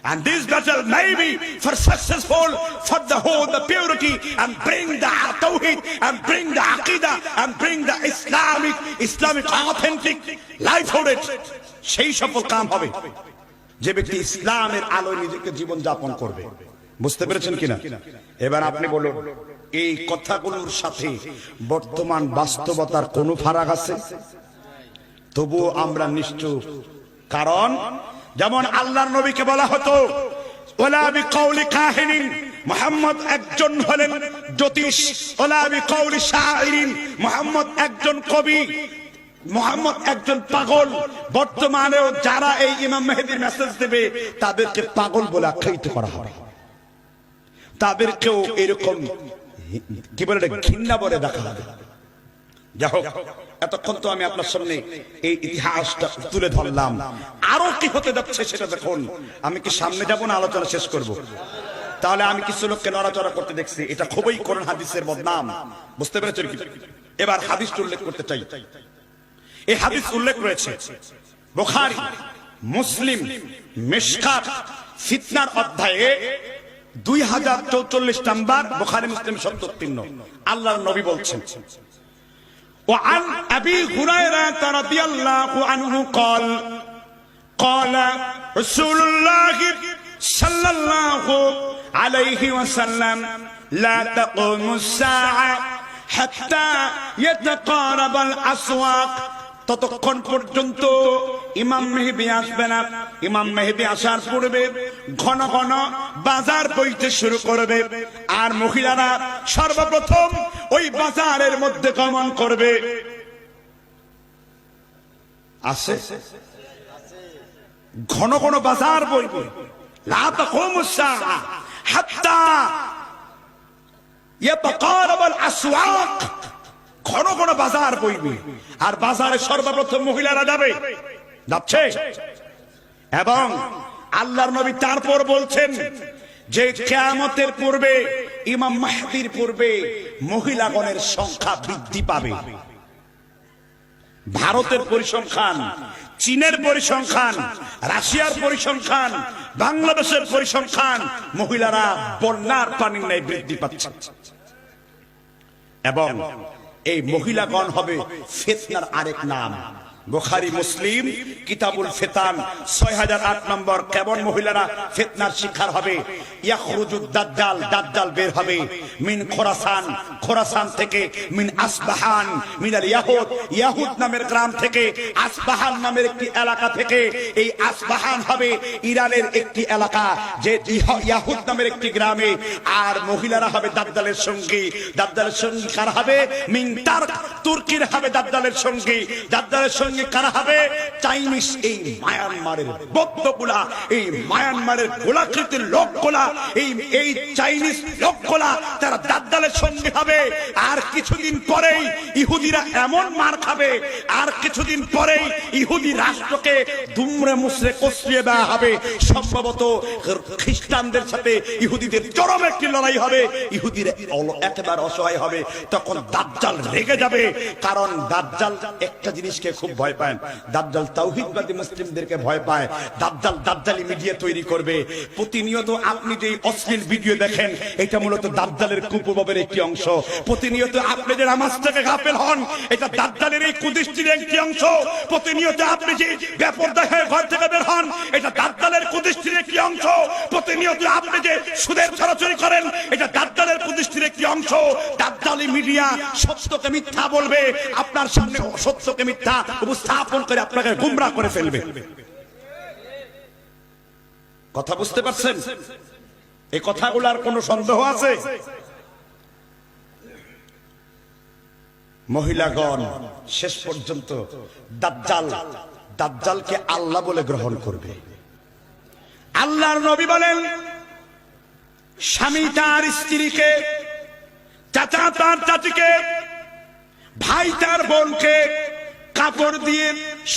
And this battle may be for successful for the whole the purity and bring the tawhid and bring the aqidah and bring the Islamic authentic life of it. সেই সফল কাম হবে যে ব্যক্তি ইসলামের আলোয় নিজেকে জীবন যাপন করবে। বুঝতে পেরেছেন কিনা? এবার আপনি বলুন, এই কথাগুলোর সাথে বর্তমান বাস্তবতার কোনো ফারাক আছে? তবুও আমরা নিশ্চুপ, কারণ যেমন আল্লাহর নবীকে বলা হতো ওয়ালা বিকাউলি কাহিনিন, মুহাম্মদ একজন হলেন জ্যোতিষ, ওয়ালা বিকাউলি শাইরিন, মুহাম্মদ একজন কবি, মুহাম্মদ একজন পাগল। বর্তমানেও যারা এই ইমাম মেহেদীর মেসেজ দেবে তাদেরকে পাগল বলে আখ্যায়িত করা হবে, তাদেরকেও এরকম কি বলে ঘৃণা বলে দেখা হবে। যাই হোক, এতক্ষণ তো আমি আপনার সামনে এই ইতিহাসটা তুলে ধরলাম, আরো কি হতে যাচ্ছে সেটা দেখুন। আমি কি সামনে যাব না আলোচনা শেষ করব? তাহলে আমি কিছু লোককে নড়াচড়া করতে দেখছি, এটা খুবই কোরআন হাদিসের বদনাম। বুঝতে পেরেছেন কি? এবার হাদিস উল্লেখ করতে চাই। এই হাদিস উল্লেখ রয়েছে বুখারী, মুসলিম, মিশকাত, ফিতনার অধ্যায়ে 2044 নাম্বার, বুখারী মুসলিম 73। আল্লাহর নবী বলছেন وعن أبي هريرة رضي الله عنه قال قال رسول الله صلى الله عليه وسلم لا تقوم الساعة حتى يتقارب الأسواق। ততক্ষণ পর্যন্ত ইমাম মেহেদী আসবে না। ইমাম মেহেদী আসার পূর্বে ঘন ঘন বাজার বইতে শুরু করবে, আর মহিলারা সর্বপ্রথম ওই বাজারের মধ্যে গমন করবে। আছে ঘন ঘন বাজার বইবে, লা তাকুমুস সাআ হাত্তা ইয়াতাকারাবাল আসওয়াক, ঘন ঘন বাজার বইবে, আর বাজারে সর্বপ্রথম মহিলারা যাচ্ছে। এবং আল্লাহর নবী তারপর বলছেন যে কিয়ামতের পূর্বে, ইমাম মাহদীর পূর্বে মহিলাগণের সংখ্যা বৃদ্ধি পাবে। ভারতের পরিসংখ্যান, চীনের পরিসংখ্যান, রাশিয়ার পরিসংখ্যান, বাংলাদেশের পরিসংখ্যান, মহিলারা বন্যার পানির ন্যায় বৃদ্ধি পাচ্ছে। এবং এই মহিলাগণ হবে ফিতনার আরেক নাম। বুখারী মুসলিম কিতাবুল ফিতান 6008 নম্বর। কেমন মহিলারা ফিতনার শিকার হবে? ইয়াখরুজুদ দাজ্জাল, দাজ্জাল বের হবে মিন খোরাসান, খোরাসান থেকে, মিন আসবাহান, মিনাল ইয়াহুদ, ইয়াহুদ নামের গ্রাম থেকে, আসবাহান নামের একটি এলাকা থেকে। এই আসবাহান হবে ইরানের একটি এলাকা, যে ইয়াহুদ নামের একটি গ্রামে। আর মহিলারা হবে দাজ্জালের সঙ্গী। দাজ্জালের সঙ্গী কারা হবে? মিন তার্ক, তুর্কির হবে দাজ্জালের সঙ্গী। দাজ্জালের সঙ্গী কারা হবে? চাইনিজ, এই মায়ানমারের বৌদ্ধগুলা, এই মায়ানমারের গোলাকৃতির লোকগুলা, এই চাইনিজ লোকগুলা, তারা দাজ্জালের সঙ্গী হবে। আর কিছুদিন পরেই ইহুদিরা এমন মার খাবে, আর কিছুদিন পরেই ইহুদি রাষ্ট্রকে দুমড়ে মুচড়ে কষিয়ে দেওয়া হবে। সম্ভবত খ্রিস্টানদের সাথে ইহুদিদের চরম একটি লড়াই হবে। ইহুদিরা একেবারে অসহায় হবে। তখন দাজ্জাল রেগে যাবে, কারণ দাজ্জাল একটা জিনিসকে খুব ভয় পায়, দাজ্জাল তাওহীদবাদী মুসলিমদেরকে ভয় পায়। দাজ্জাল দাজ্জালি মিডিয়া তৈরি করবে। প্রতিনিয়ত আপনি যে অশ্লীল ভিডিও দেখেন, এটা মূলত দাজ্জালের কুপ্রভাবের একটি অংশ। প্রতিনিয়ত আপনি যে নামাজ থেকে গাফেল হন, এটা দাজ্জালের এই কুদৃষ্টির একটি অংশ। প্রতিনিয়ত আপনি যে বেপরদা হয়ে ঘর থেকে বের হন, এটা দাজ্জালের কুদৃষ্টির একটি অংশ। প্রতিনিয়ত আপনি যে সুদের ছড়াছড়ি করেন, এটা দাজ্জালের কুদৃষ্টির একটি অংশ। দাজ্জালি মিডিয়া সত্যকে মিথ্যা বলবে, আপনার সামনে সত্যকে মিথ্যা উপস্থাপন করে আপনাকে গুমরাহ করে ফেলবে। কথা বুঝতে পারছেন? এই কথাগুলোর কোনো সন্দেহ আছে? মহিলাগণ শেষ পর্যন্ত দাজ্জালকে আল্লাহ বলে গ্রহণ করবে। আল্লাহর নবী বলেন, স্বামী তার স্ত্রীকে, চাচা তার চাচিকে, ভাই তার বোনকে কাপড় দিয়ে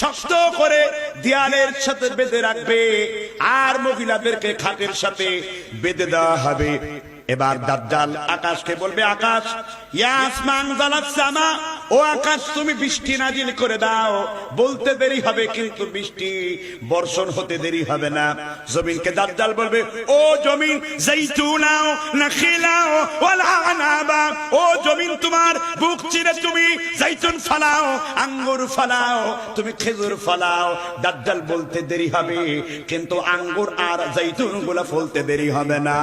শক্ত করে দেয়ালের সাথে বেঁধে রাখবে, আর মহিলাদেরকে খাটের সাথে বেঁধে দেওয়া হবে। এবার দাজ্জাল আকাশকে বলবে, আকাশ, ইয়া আসমান জালাত সামা, ও আকাশ তুমি বৃষ্টি নাজিল করে দাও। বলতে দেরি হবে কিন্তু বৃষ্টি বর্ষণ হতে দেরি হবে না। জমিনকে দাজ্জাল বলবে, ও জমিন, জাইতুনাও নাখিলাও ওয়ালা আনাবা, ও জমিন তোমার বুক চিরে তুমি জাইতুন ফলাও, আঙ্গুর ফলাও, তুমি খেজুর ফলাও। দাজ্জাল বলতে দেরি হবে কিন্তু আঙ্গুর আর জাইতুন গুলা ফলতে দেরি হবে না।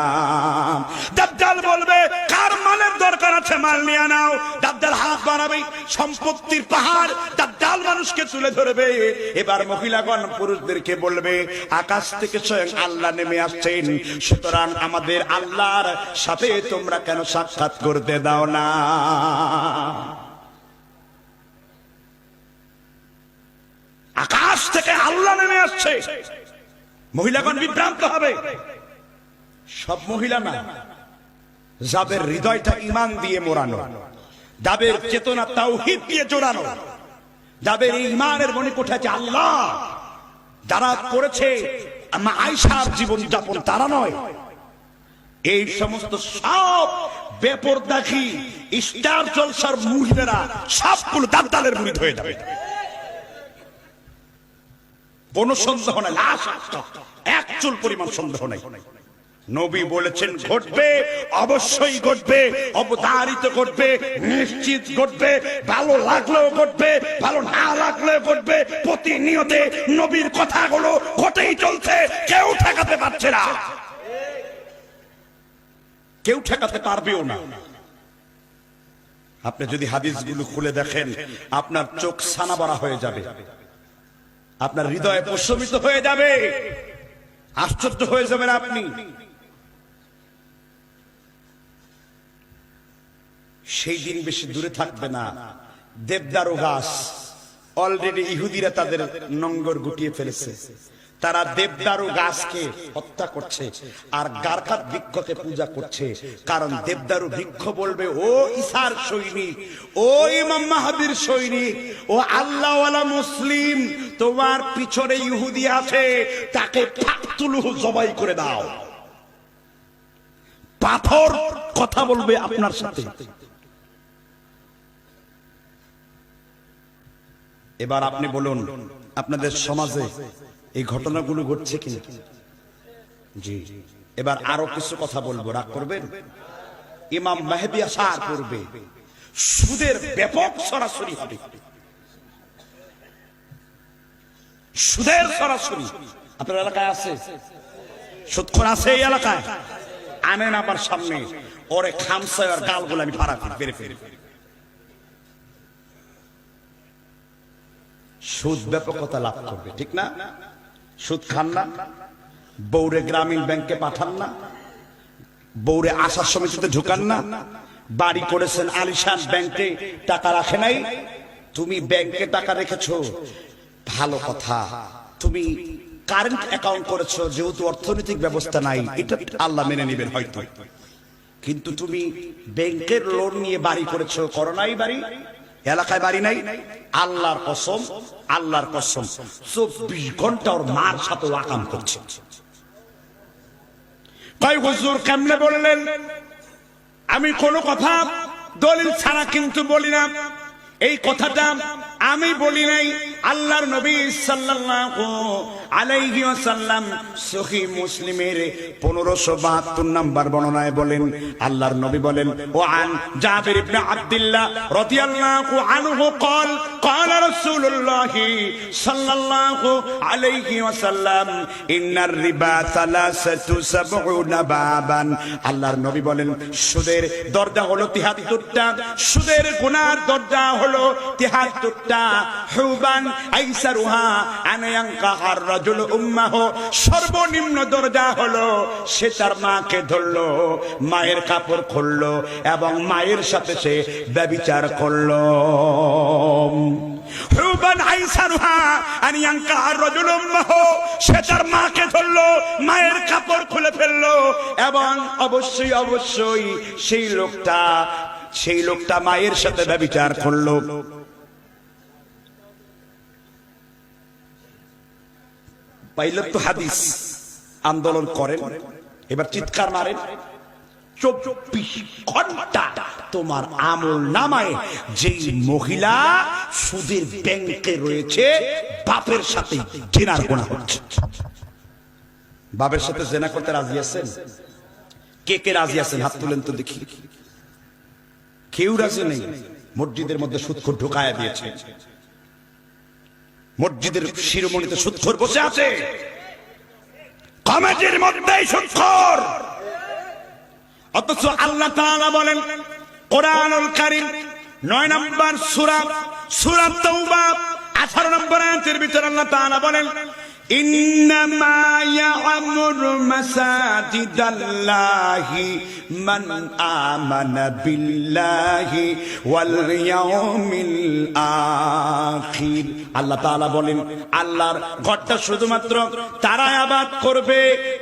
দাজ্জাল বলবে, কার মালের দরকার আছে, মাল নিয়ে নাও। দাজ্জাল হাত বাড়াবে, সম্পত্তির পাহাড় দাজ্জাল মানুষকে তুলে ধরবে। এবার মহিলাগণ পুরুষদেরকে বলবে, আকাশ থেকে স্বয়ং আল্লাহ নেমে আসছেন, সুতরাং আমাদের আল্লাহর সাথে তোমরা কেন সাক্ষাৎ করতে দাও না? আকাশ থেকে আল্লাহ নেমে আসছে, মহিলাগণ বিভ্রান্ত হবে। সব মহিলা না, যাদের হৃদয়টা ঈমান দিয়ে মোড়ানো, যাদের চেতনা তাওহীদ দিয়ে জোড়ানো, যাদের ঈমানের মণিকোঠা আছে আল্লাহ, যারা করেছে মা আয়েশার জীবন যাপন, তারা নয়। এই সমস্ত সব বেপরদাখি স্টার জলসার মহিলারা সবগুলো দাজ্জালের মুরিদ হয়ে যাবে, কোনো সন্দেহ নাই। লাশ এক চুল পরিমাণ সন্দেহ নাই। নবী বলেছেন ঘটবে, অবশ্যই ঘটবে, অবধারিত ঘটবে, নিশ্চিত ঘটবে, ভালো লাগলেও ঘটবে, ভালো না লাগলেও ঘটবে। প্রতিনিয়ত নবীর কথাগুলো ঘটেই চলছে, কেউ ঠেকাতে পারছে না, কেউ ঠেকাতে পারবেও না। আপনি যদি হাদিসগুলো খুলে দেখেন, আপনার চোখ ছানাবড়া হয়ে যাবে, আপনার হৃদয়ে প্রশমিত হয়ে যাবে, আশ্চর্য হয়ে যাবেন আপনি। সেই দিন বেশি দূরে থাকবে না, দেবদারু গাছ অলরেডি ইহুদিরা তাদের নঙ্গর গুটিয়ে ফেলেছে। তারা দেবদারু গাছকে হত্যা করছে আর গারকাত বৃক্ষকে পূজা করছে। কারণ দেবদারু বৃক্ষ বলবে, ও ঈসার সৈনিক, ও ইমাম মাহদীর সৈনিক, ও আল্লাহওয়ালা মুসলিম, তোমার পিছনে ইহুদি আছে, তাকে ফাকতুলহু জবাই করে দাও। পাথর কথা বলবে আপনার সাথে। এবার আপনি বলুন, আপনাদের সমাজে এই ঘটনাগুলো ঘটছে কিনা? জি। এবার আরো কিছু কথা বলবো, রাগ করবেন? ইমাম মেহেদী আসার পূর্বে সুদের ব্যাপক সরাসরি হবে, সুদের সরাসরি। আপনার এলাকায় আছে সুদখোর? আছে এই এলাকায়? আনেন আমার সামনে, ওরে খামসায় আর গালগুলো আমি ফাড়া ফেরে ফেরে। সুদ ব্যাপকতা লাভ করবে, ঠিক না? সুদ খান না, বৌরে গ্রামীণ ব্যাংকে পাঠান না, বৌরে আশা সমিতিতে ঢুকান না, বাড়ি করেছেন আলিশান, ব্যাংকে টাকা রাখে নাই। তুমি ব্যাংকে টাকা রেখেছো, ভালো কথা। তুমি কারেন্ট অ্যাকাউন্ট করেছো, যেহেতু অর্থনৈতিক ব্যবস্থা নাই, এটা আল্লাহ মেনে নেবেন হয়তো। কিন্তু তুমি ব্যাংকের লোন নিয়ে বাড়ি করেছো, করো নাই বাড়ি, এলাকায় বাড়ি নাই, আল্লাহর কসম, আল্লাহর কসম 24 ঘন্টা ওর মার সাথে ওয়াকাম করছে। কয় হুজুর কেমনে বললেন? আমি কোনো কথা দলিল ছাড়া কিন্তু বলি না। এই কথাটা আমি বলি নাই, আল্লাহর নবী সাল্লাল্লাহু আলাইহি ওয়াসাল্লাম সহিহ মুসলিমের 1572 নম্বর বর্ণনায় বলেন, আল্লাহর নবী বলেন, ও আন জাবির ইবনে আব্দুল্লাহ রাদিয়াল্লাহু আনহু قال قال رسول الله সাল্লাল্লাহু আলাইহি ওয়াসাল্লাম ইন্নার রিবা 73 বাবান। আল্লাহর নবী বলেন, সুদের দরজা হলো 73টা, সুদের গুনার দরজা হলো 73টা। হুবান আইসারুহা আন ইয়ানকাহার রাজুল উম্মাহু, সর্বনিম্ন দরজা হলো সে তার মাকে ধরলো, মায়ের কাপড় খুললো এবং মায়ের সাথে সে ব্যভিচার করলো। হুবান আইসারুহা আন ইয়ানকাহার রাজুল উম্মাহু, সে তার মাকে ধরলো, মায়ের কাপড় খুলে ফেললো এবং অবশ্যই অবশ্যই সেই লোকটা মায়ের সাথে ব্যভিচার করলো। পাইলে তো হাদিস আন্দোলন করেন, এবার চিৎকার মারেন, 24 ঘন্টা তোমার আমল নামায় যেই মহিলা সুদের ব্যাংকে রয়েছে বাপের সাথে জেনার গুনাহ হচ্ছে। বাপের সাথে জেনা করতে রাজি আছেন? কে কে রাজি আছেন হাত তুলেন তো দেখি। কেউ রাজি নেই। মসজিদের মধ্যে সুদখোর ঢুকায়া দিয়েছে, মসজিদের শিরোমণিতে সুদখোর বসে আছে, কমিটির মধ্যেই সুদখোর। অথচ আল্লাহ তাআলা বলেন কোরআনুল কারীম 9 নম্বর সূরা তাওবা 18 নম্বর আয়াতের ভিতরে আল্লাহ তাআলা বলেন ইন্নামা ইয়া'মুরু মাসাজিদাল্লাহি মান আমানা বিল্লাহি ওয়াল ইয়াউমিল আখির। আল্লাহ তাআলা বলেন আল্লাহর ঘরটা শুধুমাত্র তারাই আবাদ করবে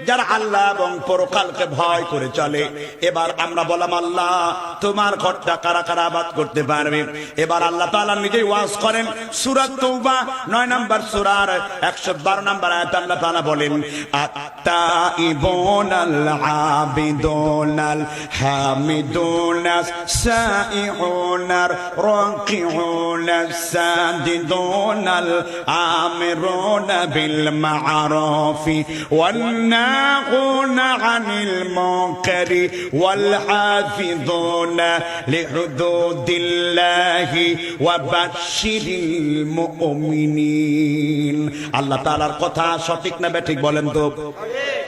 যারা আল্লাহ এবং পরকালকে ভয় করে চলে। এবার আমরা বললাম আল্লাহ তোমার ঘরটা কারা কারা আবাদ করতে পারবে? এবার আল্লাহ তাআলা নিজেই ওয়াজ করেন সূরা তাওবা 9 নম্বর সূরার 112 নম্বর আয়াত আল্লাহ তাআলা বলেন আত-তাইবুনাল আবিদুনাল হামিদুনাস সাইউনার রাকিউনাস সাজিদুনাল আমিরুনা বিল মা'রুফি ওয়ান নাহুনা আনিল মুনকারি ওয়াল হাফিযুনা লিহুদুদিল্লাহি ওয়া বাশশিরিল মুমিনিন। আল্লাহ তাআলার কথা সঠিক না বেঠিক বলেন তো?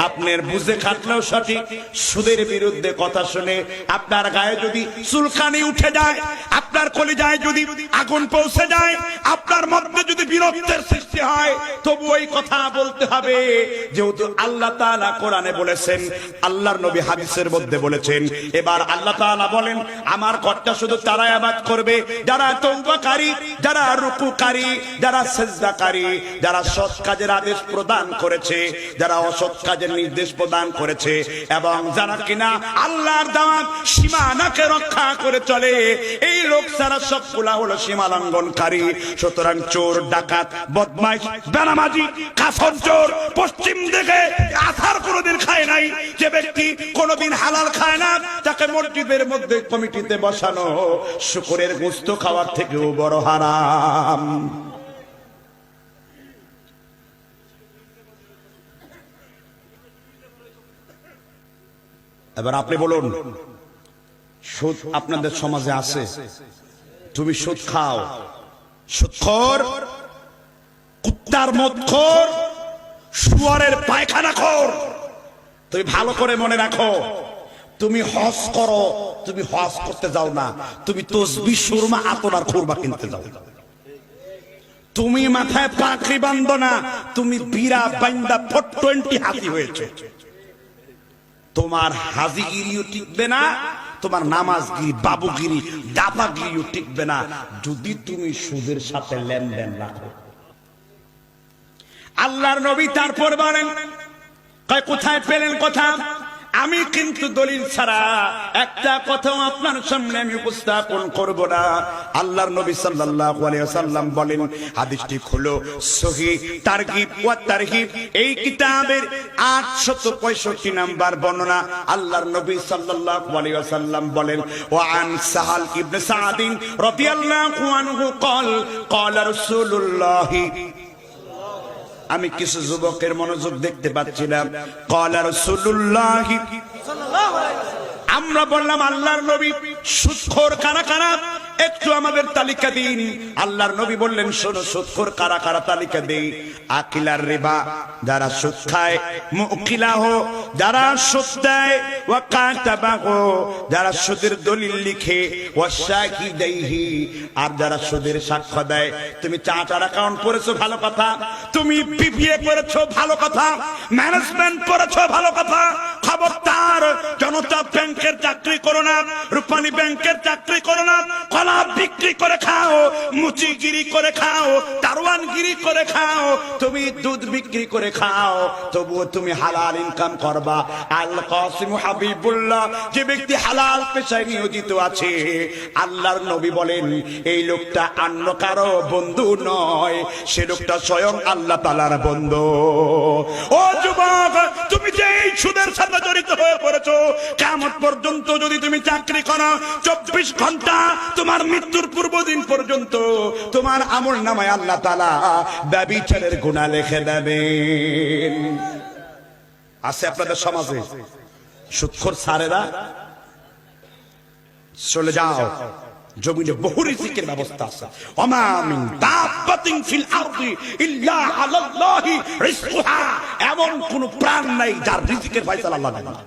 আপনার বুঝে খাটলেও সঠিক। সুদের বিরুদ্ধে কথা শুনে আপনার গায়ে যদি চুলকানি উঠে যায়, আপনার কলিজায় যদি আগুন পৌঁছে যায়, আপনার মধ্যে যদি বিরক্তের সৃষ্টি হয়, তবু ওই কথা বলতে হবে, যেহেতু আল্লাহ তাআলা কোরআনে বলেছেন, আল্লাহর নবী হাদিসের মধ্যে বলেছেন। এবার আল্লাহ তাআলা বলেন আমার ঘরটা শুধু তারাই আবাদ করবে যারা তওবাকারী, যারা রুকুকারী, যারা সিজদাকারী, যারা সৎ কাজের আদেশ প্রদান করেছে, যারা অসৎ কাজের নির্দেশ প্রদান করেছে এবং যারা কিনা আল্লাহর দেওয়া সীমানাকে রক্ষা করে চলে। এই লোক সারা সবগুলা হলো সীমা লঙ্ঘনকারী। সুতরাং চোর, ডাকাত, বদমাইশ, বেনামাজি, কাফর চোর, পশ্চিম দিকে আথার কোনোদিন খায় নাই, যে ব্যক্তি কোনোদিন হালাল খায় না তাকে মসজিদের মধ্যে কমিটিতে বসানো শুকরের গোশত খাওয়ার থেকেও বড় হারাম। এবার আপনি বলুন সুদ আপনাদের সমাজে আছে? তুমি সুদ খাও, সুদখোর, কুত্তার মদখোর, শুয়ারের পায়খানা খোর। তুমি ভালো করে মনে রাখো, তুমি হজ করো, তুমি হজ করতে যাও না, তুমি তসবিহ, সুরমা, আতর আর খুরমা কিনতে যাও। তুমি মাথায় পাগড়ি বাঁধো না, তুমি বিরা বাইন্দা 420 হাতি হয়েছে। তোমার হাজিগিরিও টিকবে না, তোমার নামাজগিরি, বাবুগিরি, দাপাগিরিও টিকবে না যদি তুমি সুদের সাথে লেনদেন রাখো। আল্লাহর নবী তারপর বলেন, কোথায় পেলেন কথা? আমি কিন্তু দলিল ছাড়া একটা কথাও আপনার সামনে আমি উপস্থাপন করব না। আল্লাহর নবী সাল্লাল্লাহু আলাইহি ওয়াসাল্লাম বলেন, হাদিসটি হলো সহিহ তারগিব ওয়া তারহিব, এই কিতাবের 865 নাম্বার বর্ণনা। আল্লাহর নবী সাল্লাল্লাহু আলাইহি ওয়াসাল্লাম বলেন, ওয়া আন সাহাল ইবনে সা'দ রাদিয়াল্লাহু আনহু ক্বালা রাসূলুল্লাহ, আমি কিছু যুবকের মনোযোগ দেখতে পাচ্ছিলাম, ক্বালা রাসূলুল্লাহ সাল্লাল্লাহু আলাইহি ওয়াসাল্লাম, আমরা বললাম আল্লাহর নবী সুদখোর কারা কারা? একটু আমাদের তালিকা দিন। আল্লাহর নবী বললেন, শোনো সুদখোর কারা কারা, তালিকা দেই। আকিলার রিবা, যারা সুদ খায়, মুকিলাহ, যারা সুদ দেয়, ওয়া কাতাবাহ, যারা সুদের দলিল লিখে, ওয়া শাহিদাইহি, আর যারা সুদের সাক্ষ্য দেয়। তুমি চার্টার অ্যাকাউন্ট পড়েছো, ভালো কথা। তুমি বিবিএ করেছো, ভালো কথা। ম্যানেজমেন্ট করেছো, ভালো কথা। খবরদার, জনতা ব্যাংকের চাকরি করো না, রূপালী ব্যাংকের চাকরি করো না। কলা বিক্রি করে খাও, মুচিগিরি করে খাও, দারোয়ানগিরি করে খাও, তুমি দুধ বিক্রি করে খাও, তবুও তুমি হালাল ইনকাম করবা। আল কাসিম হাবিবুল্লাহ, যে ব্যক্তি হালাল পেশায় নিয়োজিত আছে, আল্লাহর নবী বলেন এই লোকটা অন্য কারো বন্ধু নয়, সে লোকটা স্বয়ং আল্লাহ তাআলার বন্ধু। ও যুবক, তুমি যে এই সুদের সাথে জড়িত হয়ে পড়েছো, কিয়ামত পর্যন্ত যদি তুমি চাকরি করো, 24 ঘন্টা তোমার মৃত্যুর পূর্ব দিন পর্যন্ত তোমার আমলনামায় আল্লাহ তাআলা ব্যভিচারের গুনাহ লিখে দেবেন। আছে আপনাদের সমাজে সুদখোর সারেরা? চলে যাও, জমিনে বহু রিজিকের ব্যবস্থা আছে। ওমা মিন দাব্বাতিন ফিল আরদি ইল্লা আলাল্লাহি রিজকুহা, এমন কোন প্রাণ নাই যার রিজিকের ফয়সালা আল্লাহ দেন না।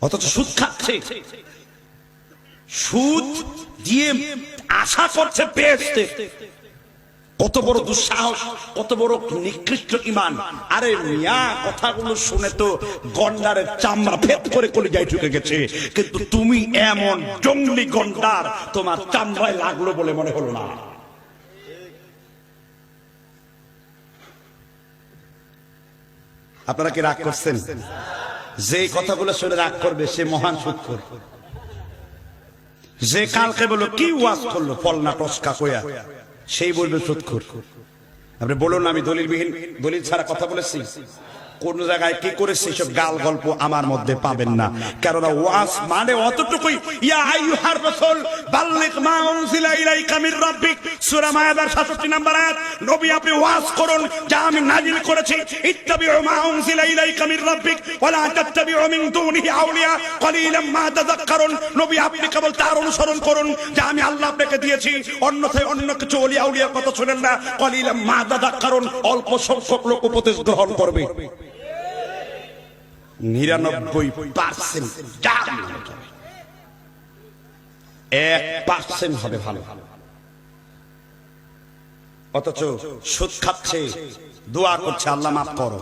অথচ সুদ খাচ্ছে, সুদ দিয়ে আশা করছে বেহেশতে। কত বড় দুঃসাহস, কত বড় নিকৃষ্ট ঈমান। আরে মিয়া, কথাগুলো শুনে তো গন্ডারের চামড়া ভেদ করে কলিজায় ঢুকে গেছে, কিন্তু তুমি এমন জঙ্গলি গন্ডার, তোমার চামড়ায় লাগলো বলে মনে হলো না। আপনারা কি রাগ করছেন? যে কথাগুলো শুনে রাগ করবে সে মহান সুদখোর। যে কালকে বলো কি ওয়াজ করলো ফলনা টসকা কইয়া, সেই বলবে সুদখোর। আপনি বলুন, আমি দলিলবিহীন, দলিল ছাড়া কথা বলেছি? কোন জায়গায় কি করেছে সব গাল গল্প আমার মধ্যে পাবেন না। কেননা ওয়াজ মানে অতটুকুই, ইয়া আইয়ুহার রাসূল বাল্লিগ মা উনজিলা ইলাইকা মির রাব্বিক, সূরা মায়েদার 67 নম্বর আয়াত। নবী, আপনি ওয়াজ করুন যা আমি নাযিল করেছি। ইত্তাবিউ মা উনজিলা ইলাইকা মির রাব্বিক ওয়া লা তাত্তাবিউ মিন দুনিহি আউলিয়া কলিলাম মা তাযাক্কারুন। নবী, আপনি কেবল তার অনুসরণ করুন যা আমি আল্লাহ আপনাকে দিয়েছি, অন্যথায় অন্য কিছু ওলিয়া আউলিয়ার কথা শুনেন না। কলিলাম মা তাযাক্কারুন, অল্প সংখ্যক লোক উপদেশ গ্রহণ করবে। 99% 1% হবে ভালো। অথচ সুদ খাচ্ছে, দোয়া করছে আল্লাহ মাফ করো।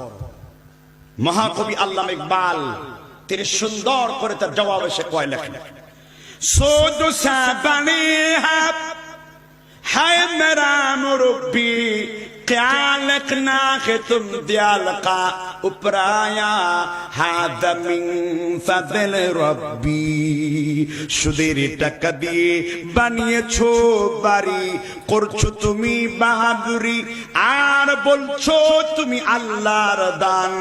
মহাকবি আল্লামা ইকবাল তিনি সুন্দর করে তার জবাবে সে কয় লেখেন, সুদ সাবানি হায় মেরা মুরব্বি क्या लिखना है तुम दयाल का उपराया हादा मिन फजल रब्बी। সুদের টাকা দিয়ে বানিয়েছো বাড়ি, করছো তুমি বাহাদুরি, আর বলছো তুমি আল্লাহর দান।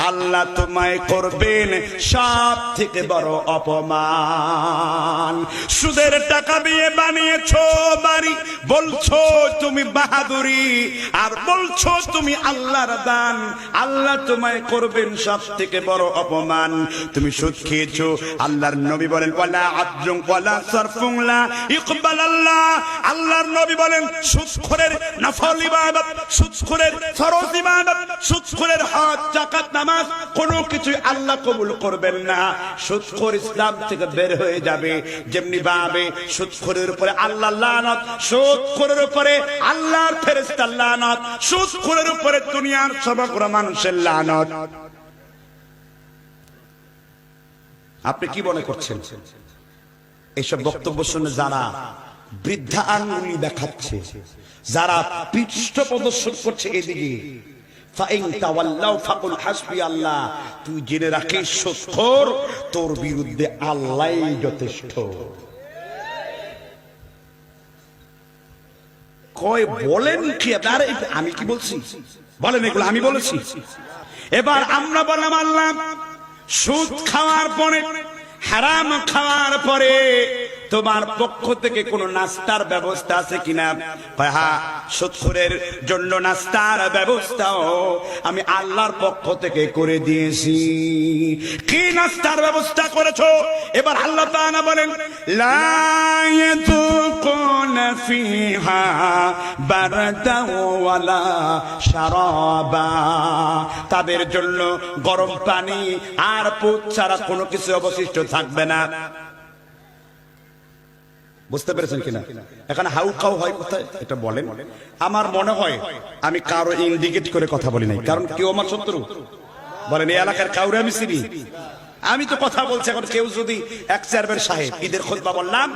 আল্লাহ তোমায় করবেন সব থেকে বড় অপমান। সুদের টাকা দিয়ে বানিয়েছো বাড়ি, বলছো তুমি বাহাদুরি, আর বলছো তুমি আল্লাহর দান। আল্লাহ তোমায় করবেন সব থেকে বড় অপমান। তুমি সুদ খেয়েছো। আল্লাহর নবী বলেন ওয়ালা আজরুন ওয়ালা সারফুন লা ইকবাল আল্লাহ। আল্লাহর নবী বলেন সুদখোরের নফল ইবাদত, সুদখোরের ফরজ ইবাদত, সুদখোরের হজ যাকাত নামাজ কোনো কিছু আল্লাহ কবুল করবেন না। সুদখোর ইসলাম থেকে বের হয়ে যাবে। যেমনি ভাবে সুদখোরের উপরে আল্লাহর লানত, সুদখোরের উপরে আল্লাহর ফেরেশতার লানত, সুদখোরের উপরে দুনিয়ার সমগ্র মানুষের লানত। আপনি কি মনে করছেন এইসব বক্তব্য শুনে যারা বৃদ্ধা আঙ্গুলি দেখাচ্ছে, যারা পৃষ্ঠ প্রদর্শন করছে এদিকে, ফাইন তাওয়াল্লাউ ফাকুল হাসবি আল্লাহ, তুই জেনে রাখিস সুদখোর তোর বিরুদ্ধে আল্লাহই যথেষ্ট। কয় বলেন কি আপনারা? আমি কি বলছি? বলেন এগুলো আমি বলেছি? এবার আমরা বললাম আল্লাহ সুদ খাওয়ার পরে, হারাম খাওয়ার পরে তোমার পক্ষ থেকে কোনো নাস্তার ব্যবস্থা আছে কিনা? কয় হ্যাঁ, সুদখোরের জন্য নাস্তার ব্যবস্থাও আমি আল্লাহর পক্ষ থেকে করে দিয়েছি। কি নাস্তার ব্যবস্থা করেছো? এবার আল্লাহ তাআলা বলেন, লা ইয়াযুকুনা ফিহা বারদাও ওয়ালা শারাবা, তাদের জন্য গরম পানি আর পুত ছাড়া কোনো কিছু অবশিষ্ট থাকবে না। বুঝতে পেরেছেন কিনা? এখানে হাউকাউ হয় কোথায় এটা বলেন। আমার মনে হয় আমি কারো ইন্ডিকেট করে কথা বলি নাই, কারণ কেউ আমার শত্রু বলেন, এই এলাকার কাউরে আমি চিনি। আমি তো কথা বলছি, এখন কেউ যদি এক চেয়ারম্যান সাহেব ঈদের খুতবা বললাম,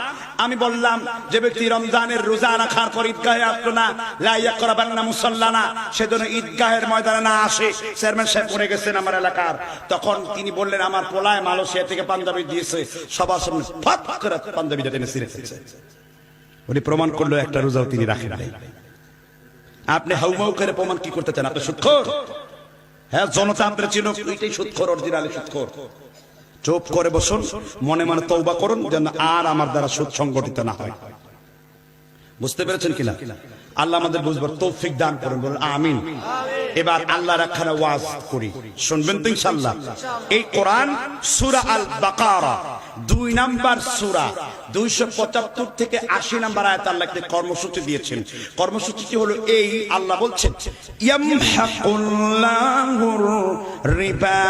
আমি বললাম যে ব্যক্তি রমজানের রোজা রাখার পর ঈদগাহে আসলো না, লা ইয়াকরাবান্না মুসাল্লানা, সেজন্য ঈদগাহের ময়দানে না আসে, চেয়ারম্যান সাহেব পড়ে গেছেন আমার এলাকার। তখন তিনি বললেন, আমার পোলায় মালয়েশিয়া থেকে পাঞ্জাবি দিয়েছে, সবার সামনে ফট করে পাঞ্জাবিটা টেনে ছিঁড়ে ফেলছে। উনি প্রমাণ করলো একটা রোজাও তিনি রাখেন নাই। আপনি হাউমাউ করে প্রমাণ কি করতে চান? আপনি সুদখোর। হ্যাঁ, জনতা আপনার চিনো, এইটাই সুদখোর, অরিজিনালি সুদখোর। চুপ করে বসুন, মনে মনে তওবা করুন যেন আর আমার দ্বারা সুদ সংগঠিত না হয়। বুঝতে পেরেছেন কিনা? আল্লাহ আমাদের বুঝবার তৌফিক দান করুন, বলুন আমিন। এবার আল্লাহর একখানা ওয়াজ করি, শুনবেন তো ইনশাআল্লাহ। এই কোরআন সূরা আল বাকারা 2 নাম্বার সূরা, 275 থেকে 80 নাম্বার আয়াত আল্লাহ একটা কর্মসূচি দিয়েছেন। কর্মসূচিটি হলো এই, আল্লাহ বলছেন, ইয়ামহাকুল্লাহুর রিবা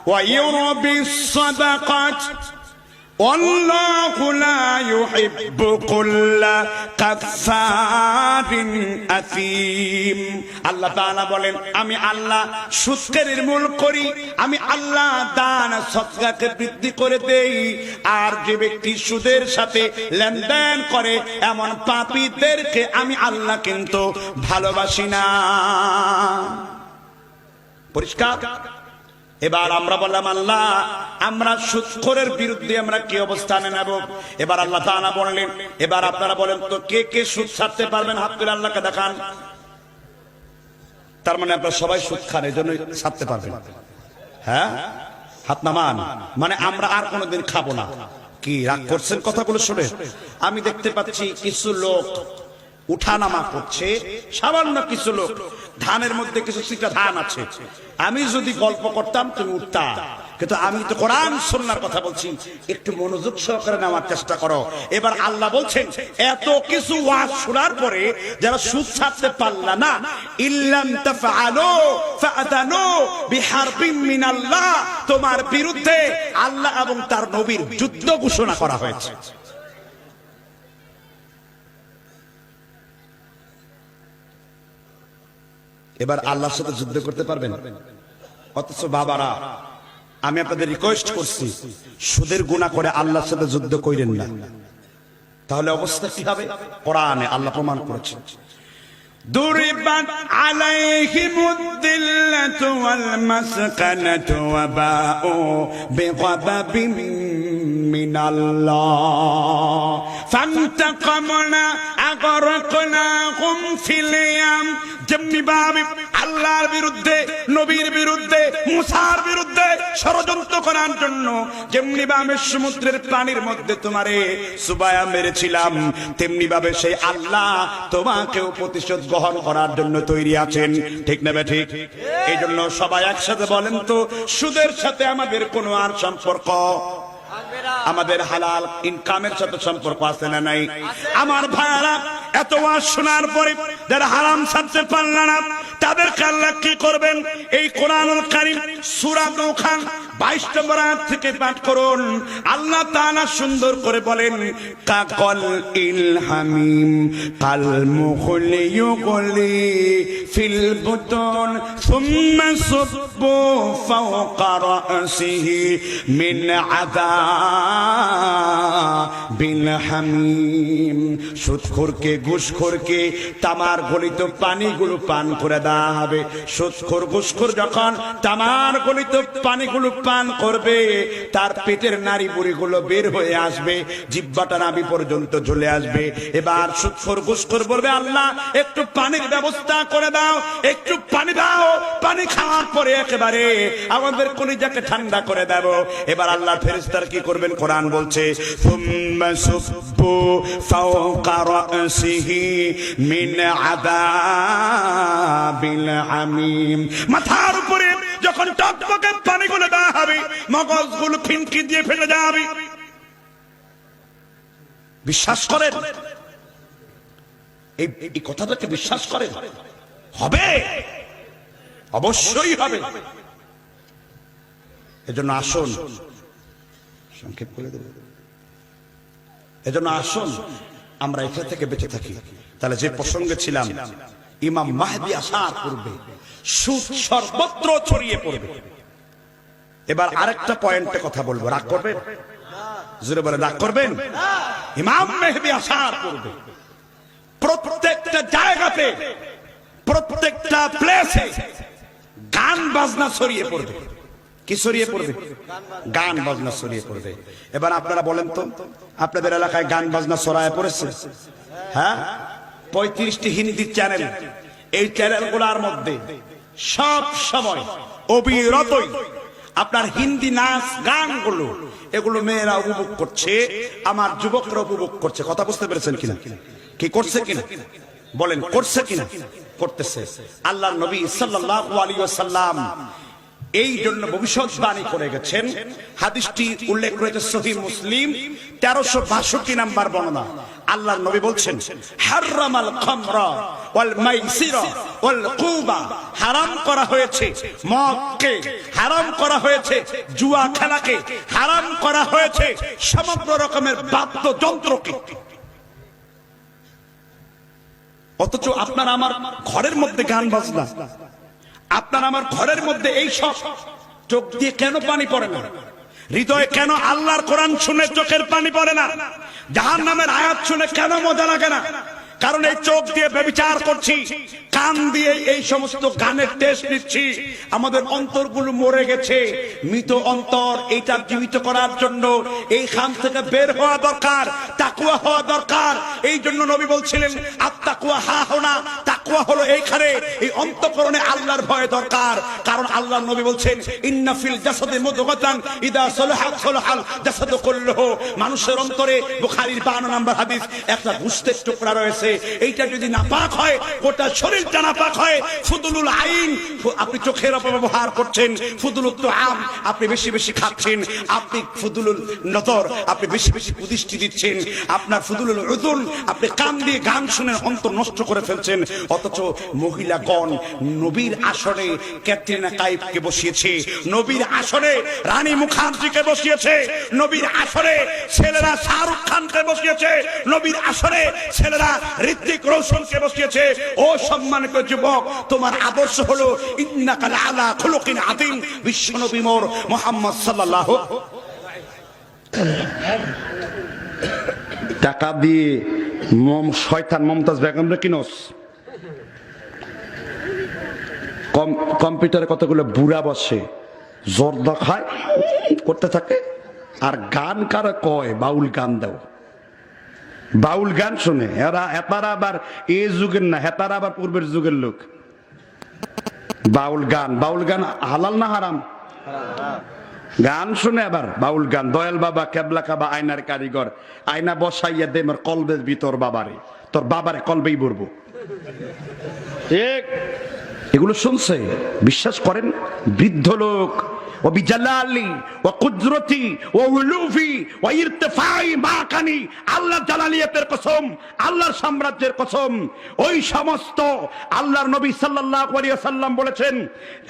ওয়া ইউরবিস সাদাকাত ওয়াল্লাহু লা ইউহিব্বু কুল্লা কাফফারিন আথীম। আল্লাহ তাআলা বলেন, আমি আল্লাহ সুদকে নির্মূল করি, আমি আল্লাহ দান সদকাকে বৃদ্ধি করে দেই, আর যে ব্যক্তি সুদের সাথে লেনদেন করে এমন পাপীদেরকে আমি আল্লাহ কিন্তু ভালোবাসি না। পরিষ্কার? এবার আমরা বললাম, আল্লাহ আমরা সুদখোরের বিরুদ্ধে আমরা কি অবস্থানে নেব? এবার আল্লাহ তাআলা বললেন, এবার আপনারা বলেন তো কে কে সুদ ছাড়তে পারবেন? হাত তুলে আল্লাহকে দেখান। তার মানে আপনারা সবাই সুদ খান, এই জন্য ছাড়তে পারবেন। হ্যাঁ, হাত নামান। মানে আমরা আর কোনোদিন খাবো না। কি রাগ করছেন কথাগুলো শুনে? আমি দেখতে পাচ্ছি কিছু লোক উঠানামা করছে, সামান্য কিছু লোক, ধানের মধ্যে কিছু সিটা ধান আছে। আমি যদি গল্প করতাম তুমি উঠতা, কিন্তু আমি তো কোরআন সুন্নাহর কথা বলছি, একটু মনোযোগ সহকারে নেওয়ার চেষ্টা করো। এবার আল্লাহ বলছেন, এত কিছু ওয়াজ শোনার পরে যারা সুদ ছাড়তে পারলা না, ইল্লাম তাফআলু ফাআদানু বিহারবিন মিনাল্লাহ, তোমার বিরুদ্ধে আল্লাহ এবং তার নবীর যুদ্ধ ঘোষণা করা হয়েছে। এবার আল্লাহর সাথে যুদ্ধ করতে পারবেন? অথচ বাবারা, আমি আপনাদের রিকোয়েস্ট করছি, সুদের গুনাহ করে আল্লাহর সাথে যুদ্ধ কইরেন না। তাহলে অবস্থা কি হবে? কোরআনে আল্লাহ প্রমাণ করেছেন, দুরিবাত আলাইহিমুদ-দিল্লাতু ওয়াল মাসকানাতু ওয়া বাউ বিগাদাবিন মিনাল্লাহ ফান্তাকামনা আগরাকনাহুম ফিল ইয়াম। যেমনি ভাবে আল্লাহর বিরুদ্ধে, নবীর বিরুদ্ধে, মুসার বিরুদ্ধে ষড়যন্ত্র করার জন্য যেমনি ভাবে সমুদ্রের পানির মধ্যে তোমারে সুবায়া মেরেছিলাম, তেমনি ভাবে সেই আল্লাহ তোমাকেও প্রতিশোধ গ্রহণ করার জন্য তৈরি আছেন। ঠিক না বে ঠিক? এই জন্য সবাই একসাথে বলেন তো, সুদের সাথে আমাদের কোনো আর সম্পর্ক, আমাদের হালাল ইনকামের সাথে সম্পর্ক আছে না নাই? আমার ভাইরা, এত ওয়াজ শোনার পরে যারা হারাম ছাড়তে পারল না, তাদেরকে আল্লাহ কি করবেন? এই কোরআনুল কারীম সূরা দুখান 22 নম্বর আয়াত থেকে পাঠ করুন। আল্লাহ তাআলা সুন্দর করে বলেন, কাকল ইল হামিম কাল মুখলি ইউগলি ফিল বুতুন সুম্মা সুব্বু ফাওকা রাসিহি মিন আযাবিল হামিম। সুদখোরকে, ঘুষখোরকে তামার গলিত পানিগুলো পান করে দাও। দেওয়া হবে। সুদখোর ঘুষখোর যখন তামার গলিত পানিগুলো পান করবে, তার পেটের নাড়ি বুড়িগুলো বের হয়ে আসবে, জিহ্বাটা নাভি পর্যন্ত চলে আসবে। এবার সুদখোর ঘুষখোর বলবে, আল্লাহ একটু পানির ব্যবস্থা করে দাও, একটু পানি দাও, পানি খাওয়ার পরে একেবারে আমাদের কলিজাকে ঠান্ডা করে দেব। এবার আল্লাহ ফেরেশতারা কি করবেন? কোরআন বলছে, সুম্মা সুব্বু ফাওকা রাসিহি মিন আযাবিল হামিম। মাথার উপরে যখন টকটকে পানিগুলো দেওয়া হবে, মগজগুলো ফিনকি দিয়ে ফেটে যাবে। বিশ্বাস করেন? এই কথাটাকে বিশ্বাস করেন? হবে, অবশ্যই হবে। এজন্য আসুন, সংক্ষেপ করে দেব, এজন্য আসুন আমরা এটা থেকে বেঁচে থাকি। তাহলে যে প্রসঙ্গে ছিলাম, ইমাম মাহদী আসার পূর্বে সুদ সর্বত্র ছড়িয়ে পড়বে। এবার আরেকটা পয়েন্টে কথা বলবো, রাগ করবেন? জোরে বলে, রাগ করবেন? ইমাম মেহদী আসার পূর্বে প্রত্যেকটা জায়গাতে, প্রত্যেকটা প্লেসে গান বাজনা ছড়িয়ে পড়বে। কি ছড়িয়ে পড়বে? গান বাজনা ছড়িয়ে পড়বে। এবার আপনারা বলেন তো, আপনাদের এলাকায় গান বাজনা ছড়ায় পড়েছে? হ্যাঁ, 35টি হিন্দি চ্যানেল, এই চ্যানেলগুলোর মধ্যে সব সময় অবিরতই আপনার হিন্দি নাচ গানগুলো, এগুলো মেয়েরা উপভোগ করছে, আমার যুবকরা উপভোগ করছে। কথা বুঝতে পেরেছেন কিনা? কি করছে কিনা বলেন? করছে কিনা? করতেছে। আল্লাহর নবী সাল্লাল্লাহু আলাইহি ওয়াসাল্লাম এই জন্য ভবিষ্যৎবাণী করে গেছেন। হাদিসটি উল্লেখ রয়েছে সহিহ মুসলিম 1362 নাম্বার বর্ণনা। আল্লাহর নবী বলছেন, হারামাল খামরা ওয়াল মাইসিরা ওয়াল কুবা, হারাম করা হয়েছে মদকে, হারাম করা হয়েছে জুয়া খেলাকে, হারাম করা হয়েছে সমগ্র রকমের বাদ্যযন্ত্রকে। অথচ আপনার আমার ঘরের মধ্যে গান বাজনা, আপনার আমার ঘরের মধ্যে এই সব, চোখ দিয়ে কেন পানি পড়ে না? হৃদয়ে কেন আল্লাহর কোরআন শুনে চোখের পানি পড়ে না? জাহান্নামের আয়াত শুনে কেন মজা লাগে না? কারণ এই চোখ দিয়ে ব্যভিচার করছি, কান দিয়ে এই সমস্ত গানের টেস্ট নিচ্ছি। আমাদের অন্তরগুলো মরে গেছে, মৃত অন্তর। এইটা জীবিত করার জন্য এই খান থেকে বের হওয়া দরকার, তাকওয়া হওয়া দরকার। এই জন্য নবী বলছিলেন, আত্তাকওয়া হাহুনা, তাকওয়া হলো এইখানে, এই অন্তঃকরণে আল্লাহর ভয় দরকার। কারণ আল্লাহর নবী বলছেন, ইন্না ফিল জাসাদি মুদগাতান ইদা সালাহাত সালাহাল জাসাদু কুল্লুহু। মানুষের অন্তরে, বুখারীর 52 নম্বর হাদিস, একটা গোশতের টুকরা রয়েছে, এইটা যদি নাপাক হয় গোটা শরীরটা নাপাক হয়। ফুদুলুল আইন, আপনি চোখের অপব্যবহার করছেন। ফুদুলুত তুআম, আপনি বেশি বেশি খাচ্ছেন। আপনি ফুদুলুল নজর, আপনি বেশি বেশি কুদৃষ্টি দিচ্ছেন। আপনার ফুদুলুল উযুন, আপনি কান দিয়ে গান শুনে অন্তর নষ্ট করে ফেলছেন। অথচ মহিলাগণ নবীর আসনে ক্যাটরিনা কাইফকে বসিয়েছে, নবীর আসনে রানী মুখার্জিকে বসিয়েছে, নবীর আসনে ছেলেরা শাহরুখ খানকে বসিয়েছে, নবীর আসনে ছেলেরা ঋত্বিক রোশনকে বসিয়েছে। ও সম্মানিত যুবক, তোমার আদর্শ হলো ইন্নাকা লাআলা খুলুকিন আযীম। বিশ্বনবী মোর মুহাম্মদ সাল্লাল্লাহু। টাকা দিয়ে শয়তান মমতাজ বেগমরে কিনোস, কম্পিউটারে কতগুলো বুড়া বসে, জর্দা খায়, করতে থাকে। আর গান কারা কয়? বাউল গান দাও, বাউল গান শুনে এরা। হেতারা আবার এই যুগের না, হেতারা আবার পূর্বের যুগের লোক। বাউল গান, বাউল গান হালাল না হারাম? গান শুনে আবার বাউল গান। দয়াল বাবা কেবলা কাবা আয়নার কারিগর, আয়না বসাইয়া দে মোর কলবের ভিতর বাবারে, তোর বাবারে কলবেই বলবো। ঠিক, এগুলো শুনছে, বিশ্বাস করেন? বৃদ্ধ লোক, وبجلالي وقدرتي وولوفي وارتفاعي মাকানি, আল্লাহর জালালিয়াতের কসম, আল্লাহর সাম্রাজ্যের কসম। ওই সমস্ত আল্লাহর নবী সাল্লাল্লাহু আলাইহি ওয়াসাল্লাম বলেছেন,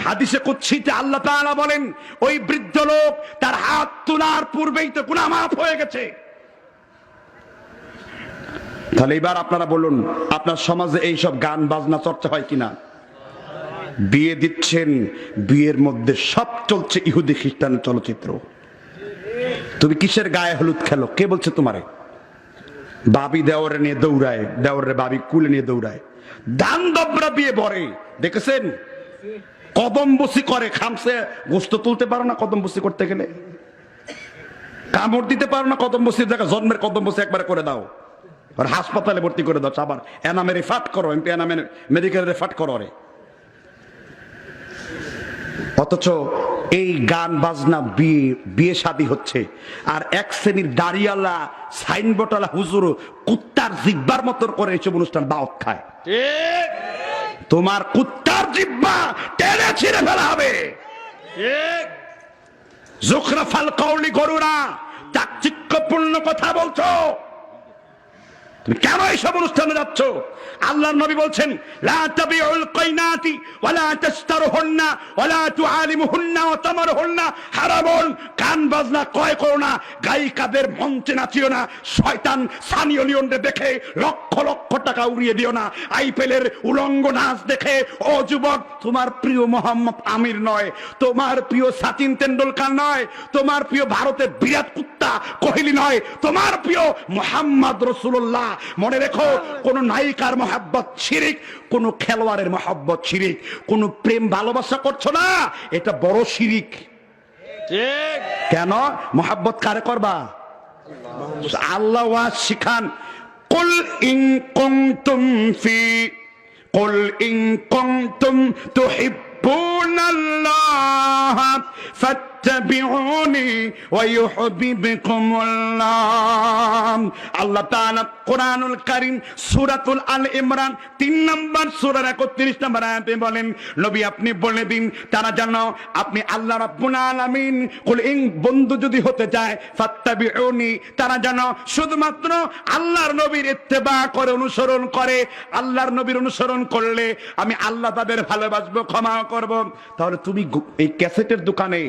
হাদিসে কুদসিতে আল্লাহ তাআলা বলেন, ওই বৃদ্ধ লোক তার হাত তোলার পূর্বেই তো গুনাহ মাফ হয়ে গেছে। তাহলে এবার আপনারা বলুন, আপনার সমাজে এই সব গান বাজনা চর্চা হয় কিনা? বিয়ে দিচ্ছেন, বিয়ের মধ্যে সব চলছে ইহুদি খ্রিস্টান চলচ্চিত্র। তুমি কিসের গায়ে হলুদ খেলো? কে বলছে তোমারে? বাবি দেওরে নিয়ে দৌড়ায়, দেওরে বাবি কুলে নিয়ে দৌড়ায়। দান দবরা দিয়ে ভরে, দেখেছেন? কদম বসি করে, খামসে গোস্ত তুলতে পারো না কদম বসি করতে গেলে, কামড় দিতে পারো না কদম বসির জায়গা জন্মের কদম বসি একবারে করে দাও, আর হাসপাতালে ভর্তি করে দাও, আবার এনামে রেফাট করো, এমপি এনামে মেডিকেল রেফাট করো রে। অথচ এই গান বাজনা বিয়ে শাদী হচ্ছে, আর এক শ্রেণীর দাড়িয়ালা সাইনবোর্ডওয়ালা হুজুর কুত্তার জিব্বার মতো করে এসব অনুষ্ঠান দাওয়াত খায়। তোমার কুত্তার জিব্বা টেনে ছিঁড়ে ফেলা হবে। জুখরাফাল কওলি গরুরা, চাকচিক্যপূর্ণ কথা বলছো, তুমি কেন এইসব অনুষ্ঠানে যাচ্ছ? আল্লাহর নবী বলছেন, লা তাবিউল কাইনাতি ওয়ালা তাশতারুহুন্না ওয়ালা তুআলিমুহুন্না ওয়া তামারুহুন্না হারামুন। গান বাজনা ক্রয় করো না, গায়িকাদের মঞ্চে নাচিও না, শয়তান সানিও লিওনরে দেখে লক্ষ লক্ষ টাকা উড়িয়ে দিও না, আইপিএলের উলঙ্গ নাচ দেখে ও যুবক তোমার প্রিয় মোহাম্মদ আমির নয়, তোমার প্রিয় সচিন তেন্ডুলকার নয়, তোমার প্রিয় ভারতের বিরাট কুত্তা কোহলি নয়, তোমার প্রিয় মোহাম্মদ রাসূলুল্লাহ। মনে রেখো, কোন নায়িকার মহব্বত শিরিক, কোন খেলোয়াড়ের মহব্বত শিরিক, কোন প্রেম ভালোবাসা করছো না, এটা বড় শিরিক। ঠিক কেন? মহব্বত কারে করবা? আল্লাহ ওয়াজ শিখান, কুল ইন কুনতুম ফি কুল ইন কুনতুম তুহিব্বুনাল্লাহ ফাত্তাবিউনি ওয়া ইউহিব্বুকুমুল্লাহ। আল্লাহ তাআলা কোরআনুল কারীম সূরাতুল আল ইমরান 3 নম্বর সূরার 31 নম্বর আয়াতে বলেন, নবী আপনি বলে দিন তারা জানো আপনি আল্লাহ রাব্বুল আলামিন। কুল ইন, বন্ধু যদি হতে চায়, ফাত্তাবিউনি, তারা জানো শুধুমাত্র আল্লাহর নবীর ইত্তেবা করে, অনুসরণ করে। আল্লাহর নবীর অনুসরণ করলে আমি আল্লাহ তাদের ভালোবাসবো, ক্ষমা করব। তাহলে তুমি এই ক্যাসেটের দোকানে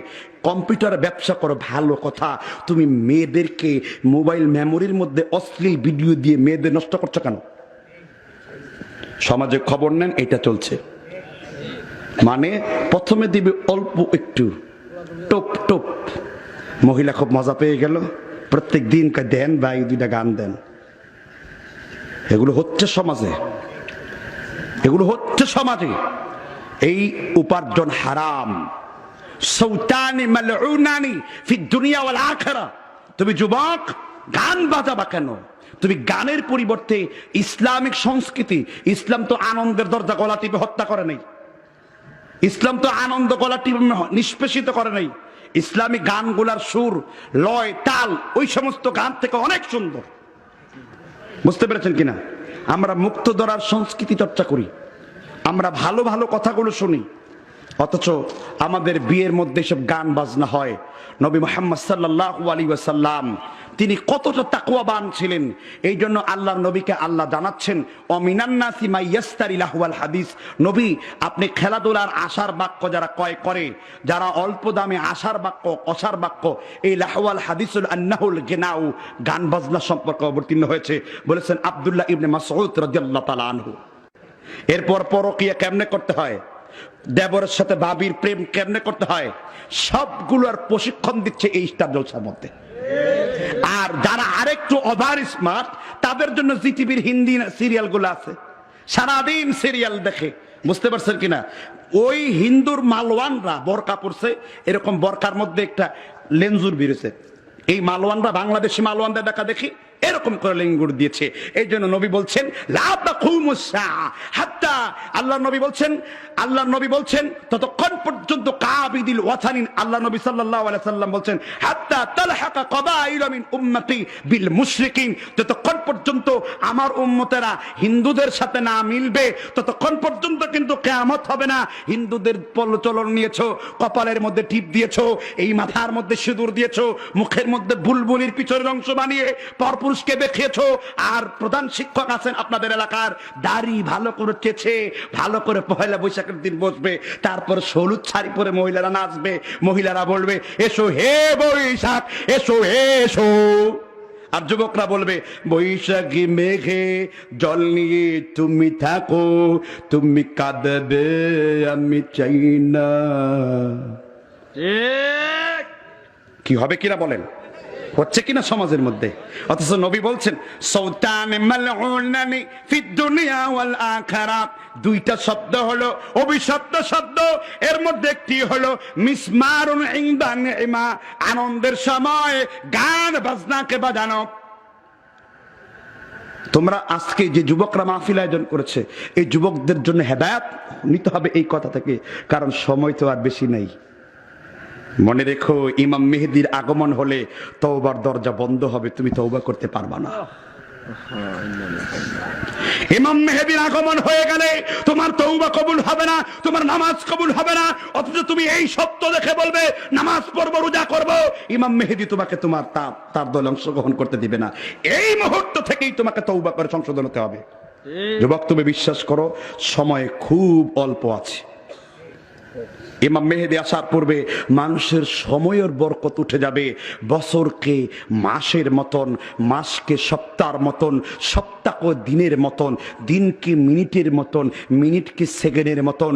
কম্পিউটার ব্যবসা করো, ভালো কথা, তুমি মেয়েদেরকে মোবাইল মেমোরির মধ্যে অশ্লীল ভিডিও দিয়ে মেয়েদের নষ্ট করছো কেন? সমাজে খবর নেন, এটা চলছে। মানে প্রথমে দিবে অল্প একটু টপ টপ, মহিলা খুব মজা পেয়ে গেল, প্রত্যেক দিন দেন ভাই 2টা গান দেন। এগুলো হচ্ছে সমাজে, এগুলো হচ্ছে সমাজে। এই উপার্জন হারাম, সৌতানি মালউনানি ফি দুনিয়া ওয়াল আখিরা। তুমি যুবক গান বাজাবা কেন? তুমি গানের পরিবর্তে ইসলামিক সংস্কৃতি, ইসলাম তো আনন্দের দরজা গলা টিপে হত্যা করে নাই, ইসলাম তো আনন্দ গলা টিপে নিষ্পেষিত করে নাই। ইসলামিক গানগুলার সুর, লয়, তাল ওই সমস্ত গান থেকে অনেক সুন্দর। বুঝতে পেরেছেন কিনা? আমরা মুক্ত ধরার সংস্কৃতি চর্চা করি, আমরা ভালো ভালো কথাগুলো শুনি, অথচ আমাদের বিয়ের মধ্যে সব গান বাজনা হয়। নবী মুহাম্মদ সাল্লাল্লাহু আলাইহি ওয়াসাল্লাম তিনি কতটা তাকওয়াবান ছিলেন, এই জন্য আল্লাহর নবীকে আল্লাহ জানাচ্ছেন, অমিনান নাসি মাই ইয়াস্তারি লাহওয়াল হাদিস। নবী আপনি খেলাধুলার আশার বাক্য যারা ক্রয় করে, যারা অল্প দামে আশার বাক্য, অসার বাক্য, এই লাহওয়াল হাদিসুল আন্নাহুল গিনাউ, গান বাজনা সম্পর্কে অবতীর্ণ হয়েছে, বলেছেন আব্দুল্লাহ ইবনে মাসউদ রাদিয়াল্লাহু তাআলা আনহু। এরপর পরকিয়া কেমনে করতে হয়, দেবরের সাথে ভাবির প্রেম কেমনে করতে হয়, সবগুলোর প্রশিক্ষণ দিচ্ছে এই স্টার জলসার মধ্যে। আর যারা আরেকটু ওভার স্মার্ট, তাদের জন্য জি টিভির হিন্দি সিরিয়াল গুলো আছে, সারাদিন সিরিয়াল দেখে। বুঝতে পারছেন কিনা? ওই হিন্দুর মালওয়ানরা বোরকা পরছে, এরকম বোরকার মধ্যে একটা লেঞ্জুর বেরিয়েছে, এই মালওয়ানরা বাংলাদেশি মালওয়ানদের দেখা দেখি এরকম করে লেঙ্গুর দিয়েছে। এই জন্য নবী বলছেন লা তাকুমুস সাআ হাত্তা, আল্লাহর নবী বলছেন ততক্ষণ পর্যন্ত কাবিদিল ওয়াতানিন, আল্লাহ নবী সাল্লাল্লাহু আলাইহি সাল্লাম বলছেন হাত্তা তালহাকা কাবাইল মিন উম্মতি বিল মুশরিকিন, যতক্ষণ পর্যন্ত আমার উম্মতেরা হিন্দুদের সাথে না মিলবে ততক্ষণ পর্যন্ত কিন্তু কিয়ামত হবে না। হিন্দুদের প্রচলন নিয়েছো, কপালের মধ্যে টিপ দিয়েছো, এই মাথার মধ্যে সিঁদুর দিয়েছো, মুখের মধ্যে বুলবুলির পিছনের অংশ বানিয়ে পরপুরুষকে দেখিয়েছো, আর প্রধান শিক্ষক আছেন আপনাদের এলাকার, দাড়ি ভালো করে চেছে, ভালো করে পহেলা বৈশাখের দিন বসবে, তারপর হলুদ শাড়ি পরে মহিলারা নাচবে, মহিলারা বলবে এসো হে বৈশাখ এসো এসো, আর যুবকরা বলবে বৈশাখী মেঘে জল নিয়ে তুমি থাকো, তুমি কাঁদবে আমি চাই না। কি হবে কিনা বলেন? হচ্ছে কিনা সমাজের মধ্যে? অথচ নবী বলছেন সৌতান মালউনানি ফিদ দুনিয়া ওয়াল আখিরাত, দুইটা শব্দ হলো অভিশপ্ত শব্দ, এর মধ্যে একটি হলো মিসমারুন ইনদা নিমা, আনন্দের সময় গান বাজনাকে বাজানো। তোমরা আজকে যে যুবকরা মাহফিল আয়োজন করেছে, এই যুবকদের জন্য হেদায়েত নিতে হবে এই কথা থেকে, কারণ সময় তো আর বেশি নেই। মনে রেখো, ইমাম মেহেদীর আগমন হলে তওবার দরজা বন্ধ হবে, তুমি তওবা করতে পারবা না। ইমাম মেহেদীর আগমন হয়ে গেলে তোমার তওবা কবুল হবে না, তোমার নামাজ কবুল হবে না। অথচ তুমি এই সত্য দেখে বলবে নামাজ পড়বো, রোজা করবো, ইমাম মেহেদী তোমাকে তোমার তার দলে অংশগ্রহণ করতে দিবে না। এই মুহূর্ত থেকেই তোমাকে তওবা করে সংশোধন হতে হবে। যুবক, তুমি বিশ্বাস করো, সময় খুব অল্প আছে। ইমাম মেহেদী আসার পূর্বে মানুষের সময়ের বরকত উঠে যাবে। বছরকে মাসের মতন, মাসকে সপ্তাহের মতন, সপ্তাহকে দিনের মতন, দিনকে মিনিটের মতন, মিনিটকে সেকেন্ডের মতন।